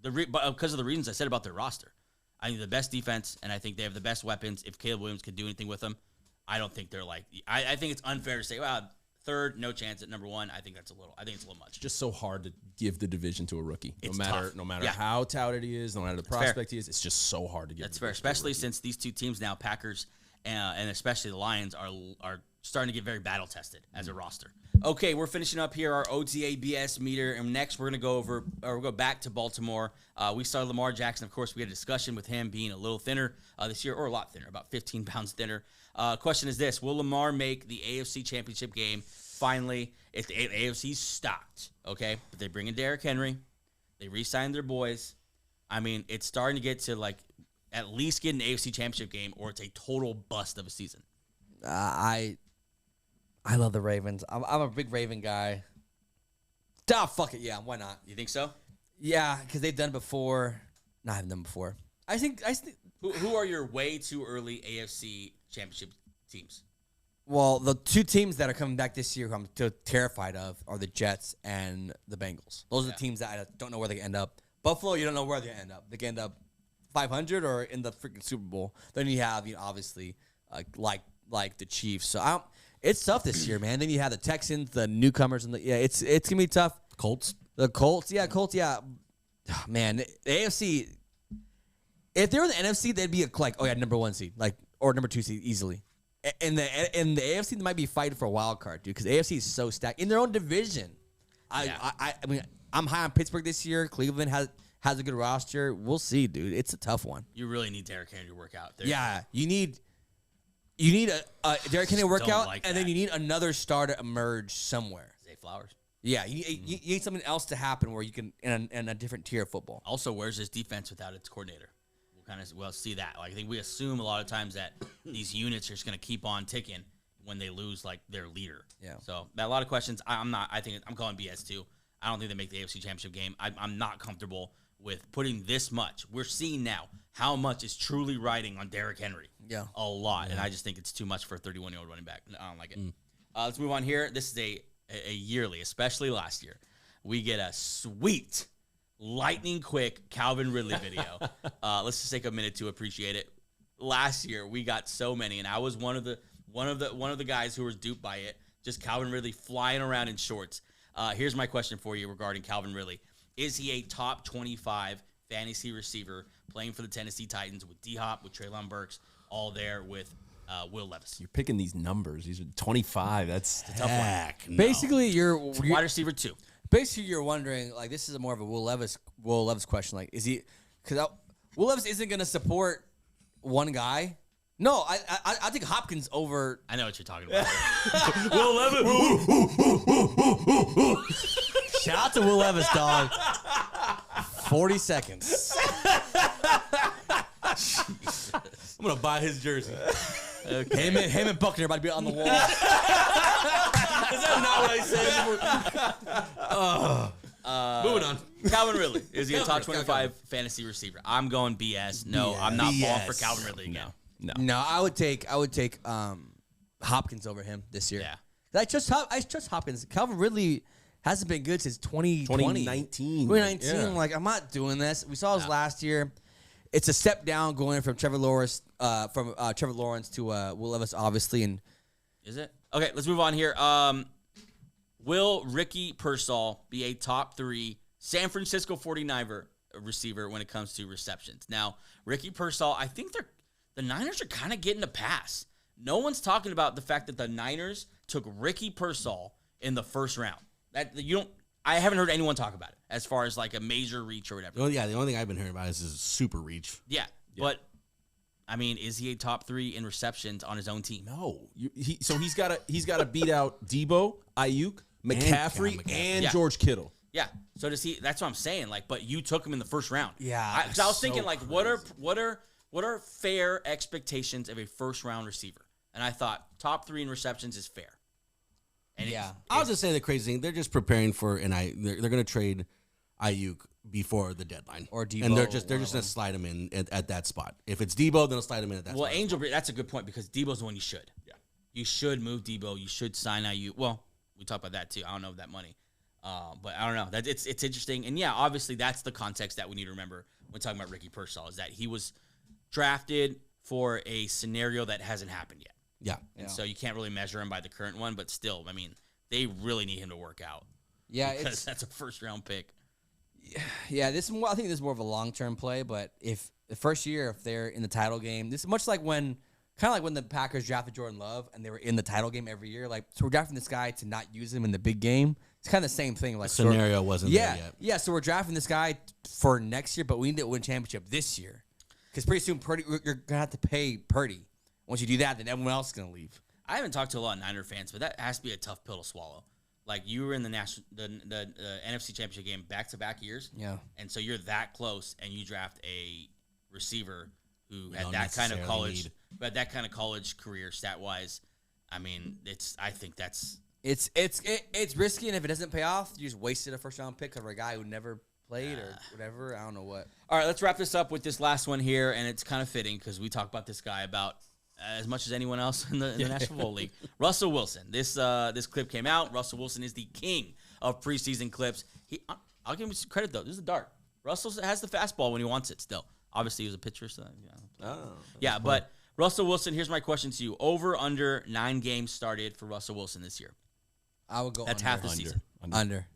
A: because of the reasons I said about their roster. I think the best defense, and I think they have the best weapons. If Caleb Williams could do anything with them, I don't think they're like. I think it's unfair to say, well, third, no chance at number one. I think it's a little much.
C: It's just so hard to give the division to a rookie.
A: It's
C: no matter how touted he is, no matter the prospect he is, it's just so hard to give.
A: That's fair, especially since these two teams now, Packers and especially the Lions, are starting to get very battle tested as a roster. Okay, we're finishing up here our OTA BS meter, and next we're gonna we'll go back to Baltimore. We saw Lamar Jackson. Of course, we had a discussion with him being a little thinner this year, or a lot thinner, about 15 pounds thinner. Question is this: will Lamar make the AFC Championship game? Finally, if the AFC's stocked, okay, but they bring in Derrick Henry, they re-signed their boys. I mean, it's starting to get to like at least get an AFC Championship game, or it's a total bust of a season.
B: I love the Ravens. I'm a big Raven guy. Fuck it, yeah, why not?
A: You think so?
B: Yeah, because they've done it before. No, I haven't done it before. I think.
A: Who are your way too early AFC Championship teams?
B: Well, the two teams that are coming back this year who I'm still terrified of are the Jets and the Bengals. Those are the teams that I don't know where they end up. Buffalo, you don't know where they end up. They can end up 500 or in the freaking Super Bowl. Then you have, obviously, like the Chiefs. So it's tough this year, man. Then you have the Texans, the newcomers, and it's gonna be tough.
D: Colts.
B: The Colts, yeah. Oh, man, the AFC. If they were in the NFC, they'd be number one seed, or number two seed easily. In the AFC, they might be fighting for a wild card, dude, because the AFC is so stacked in their own division. I mean, I'm high on Pittsburgh this year. Cleveland has a good roster. We'll see, dude. It's a tough one.
A: You really need Derrick Henry to work out.
B: You need a Derrick Henry to work out, and then you need another star to emerge somewhere.
A: Zay Flowers.
B: Yeah, you need something else to happen where you can in a different tier of football.
A: Also, where's this defense without its coordinator? We'll see that. I think we assume a lot of times that these units are just going to keep on ticking when they lose their leader.
B: Yeah.
A: So a lot of questions. I'm calling BS too. I don't think they make the AFC Championship game. I'm not comfortable with putting this much. We're seeing now how much is truly riding on Derrick Henry.
B: Yeah.
A: A lot, and I just think it's too much for a 31-year-old running back. I don't like it. Let's move on here. This is a yearly, especially last year. We get a sweet, lightning quick Calvin Ridley video. Let's just take a minute to appreciate it. Last year we got so many, and I was one of the guys who was duped by it. Just Calvin Ridley flying around in shorts. Here's my question for you regarding Calvin Ridley: is he a top 25 fantasy receiver playing for the Tennessee Titans with D-Hop, with Treylon Burks, all there with Will Levis?
C: You're picking these numbers. These are 25. That's
A: a tough one.
D: No.
B: Basically, you're
A: wide receiver 2.
B: Basically, you're wondering, this is more of a Will Levis question. Is he, because Will Levis isn't going to support one guy? No, I think Hopkins over.
A: I know what you're talking about.
B: Will Levis. Shout out to Will Levis, dog. 40 seconds.
D: I'm going to buy his jersey.
B: Okay. Him and Buckner about to be on the wall.
D: Is that not what I said? Moving on.
A: Calvin Ridley. Is he a top 25 fantasy receiver? I'm going BS. No, I'm not falling for Calvin Ridley again.
B: No, I would take Hopkins over him this year.
A: Yeah.
B: I trust Hopkins. Calvin Ridley hasn't been good since
C: 2019.
B: 2019.
C: Yeah.
B: I'm not doing this. We saw his last year. It's a step down going from Trevor Lawrence to Will Levis, obviously. And
A: is it? Okay, let's move on here. Will Ricky Pearsall be a top 3 San Francisco 49er receiver when it comes to receptions? Now, Ricky Pearsall, I think the Niners are kind of getting a pass. No one's talking about the fact that the Niners took Ricky Pearsall in the first round. I haven't heard anyone talk about it as far as like a major reach or whatever.
D: The only thing I've been hearing about is super reach.
A: Yeah, but I mean, is he a top 3 in receptions on his own team?
C: No. He's got to beat out Debo, Aiyuk, McCaffrey, and George Kittle.
A: Yeah. So does he? That's what I'm saying. Like, but you took him in the first round.
B: Yeah.
A: Because I was thinking, like, what are fair expectations of a first round receiver? And I thought top 3 in receptions is fair. And
D: I'll just say the crazy thing. They're just preparing for they're going to trade Aiyuk before the deadline.
B: Or Debo.
D: And they're just going to slide him in at that spot. If it's Debo, then they'll slide him in at that spot.
A: Well, Angel, that's a good point because Debo's the one you should.
C: Yeah.
A: You should move Debo. You should sign Aiyuk. Well, we talked about that too. I don't know that money. But I don't know. It's interesting. And yeah, obviously that's the context that we need to remember when talking about Ricky Pearsall is that he was drafted for a scenario that hasn't happened yet.
D: Yeah.
A: And so you can't really measure him by the current one, but still, I mean, they really need him to work out.
B: Yeah,
A: because that's a first round pick.
B: Yeah, I think this is more of a long-term play, but if the first year, if they're in the title game, this is much like when the Packers drafted Jordan Love and they were in the title game every year. Like, so we're drafting this guy to not use him in the big game. It's kind of the same thing. Like
D: the scenario wasn't there yet.
B: Yeah, so we're drafting this guy for next year, but we need to win a championship this year. Because pretty soon, you're going to have to pay Purdy. Once you do that, then everyone else is going to leave.
A: I haven't talked to a lot of Niner fans, but that has to be a tough pill to swallow. Like, you were in the NFC Championship game back-to-back years.
B: Yeah.
A: And so you're that close, and you draft a receiver who had that kind of college career stat-wise. I mean, I think that's...
B: It's risky, and if it doesn't pay off, you just wasted a first-round pick of a guy who never played or whatever. I don't know what.
A: All right, let's wrap this up with this last one here, and it's kind of fitting because we talk about this guy about as much as anyone else in the National Football League. Russell Wilson. This clip came out. Russell Wilson is the king of preseason clips. I'll give him some credit, though. This is a dart. Russell has the fastball when he wants it still. Obviously, he was a pitcher, so but Russell Wilson, here's my question to you. Over, under 9 games started for Russell Wilson this year.
B: I would go
A: That's
B: under.
A: half the season.
B: Under.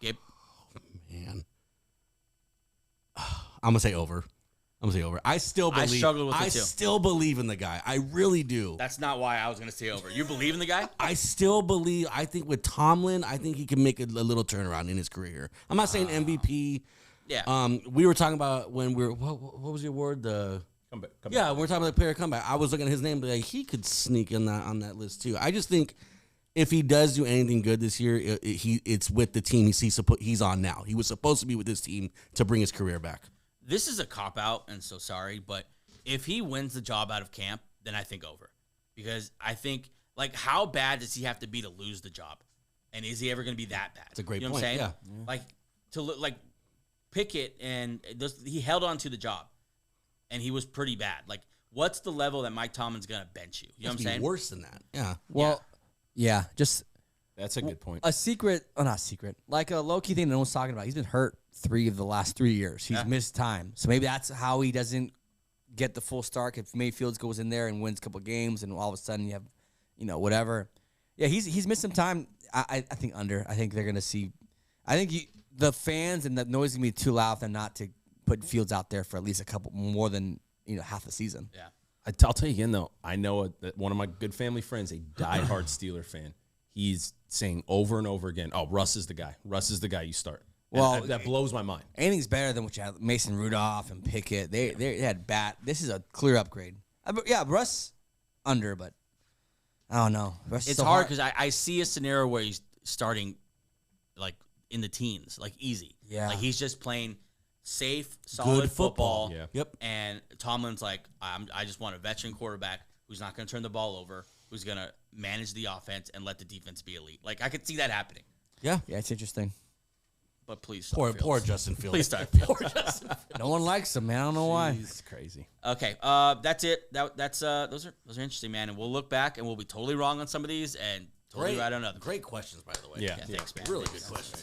A: Gabe?
D: Man. I'm going to say over. I
A: struggled with it too.
D: still believe in the guy. I really do.
A: That's not why I was going to say over. You believe in the guy?
D: I still believe. I think with Tomlin, I think he can make a little turnaround in his career. I'm not saying MVP.
A: Yeah.
D: We were talking about when we were, what was your word?
C: Comeback.
D: Yeah, we're talking about the player comeback. I was looking at his name, but like, he could sneak in on that list too. I just think if he does do anything good this year, it's with the team he's on now. He was supposed to be with this team to bring his career back.
A: This is a cop-out, and so sorry, but if he wins the job out of camp, then I think over. Because I think, like, how bad does he have to be to lose the job? And is he ever going to be that bad?
D: That's a great
A: point,
D: what I'm saying?
A: Yeah. Like, Pickett, and he held on to the job, and he was pretty bad. Like, what's the level that Mike Tomlin's going to bench you? You know what I'm saying?
D: Worse than that. Yeah.
B: Well, yeah, just...
C: That's a good point.
B: Not secret, like a low-key thing that no one's talking about. He's been hurt 3 of the last 3 years. He's missed time. So maybe that's how he doesn't get the full start. If Mayfield goes in there and wins a couple of games and all of a sudden you have, whatever. Yeah, he's missed some time. I think under. I think they're going to see. I think the fans and the noise is going to be too loud for them not to put Fields out there for at least a couple more than half a season.
A: Yeah.
C: I'll tell you again, though. I know that one of my good family friends, a diehard Steeler fan, he's saying over and over again, "Oh, Russ is the guy. Russ is the guy you start." Well, that blows my mind.
B: Anything's better than what you had. Mason Rudolph and Pickett. They had bat. This is a clear upgrade. Yeah, Russ under, but I don't know.
A: It's so hard because I see a scenario where he's starting like in the teens, like easy.
B: Yeah,
A: like he's just playing safe, solid football.
C: Yeah.
A: Yep. And Tomlin's like, I just want a veteran quarterback who's not going to turn the ball over, who's going to manage the offense and let the defense be elite. Like I could see that happening.
B: Yeah, it's interesting.
A: But please,
D: poor Justin Fields.
A: Please start. Poor Justin Fields.
B: No one likes him, man. I don't know why.
C: It's crazy.
A: Okay, that's it. Those are interesting, man. And we'll look back and we'll be totally wrong on some of these and totally right on others.
D: Great questions, by the way.
C: Yeah,
A: thanks, man.
D: Really good questions.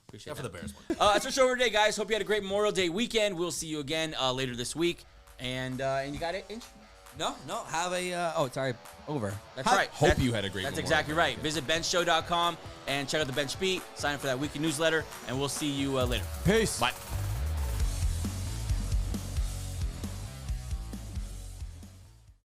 A: Appreciate
D: for the Bears one.
A: That's our show for today, guys. Hope you had a great Memorial Day weekend. We'll see you again later this week. And you got it, Inch?
B: No. Have a sorry, over.
A: That's right.
C: Hope you had a great.
A: That's exactly right. Visit benchshow.com and check out the Bench Beat. Sign up for that weekly newsletter, and we'll see you later.
B: Peace.
A: Bye.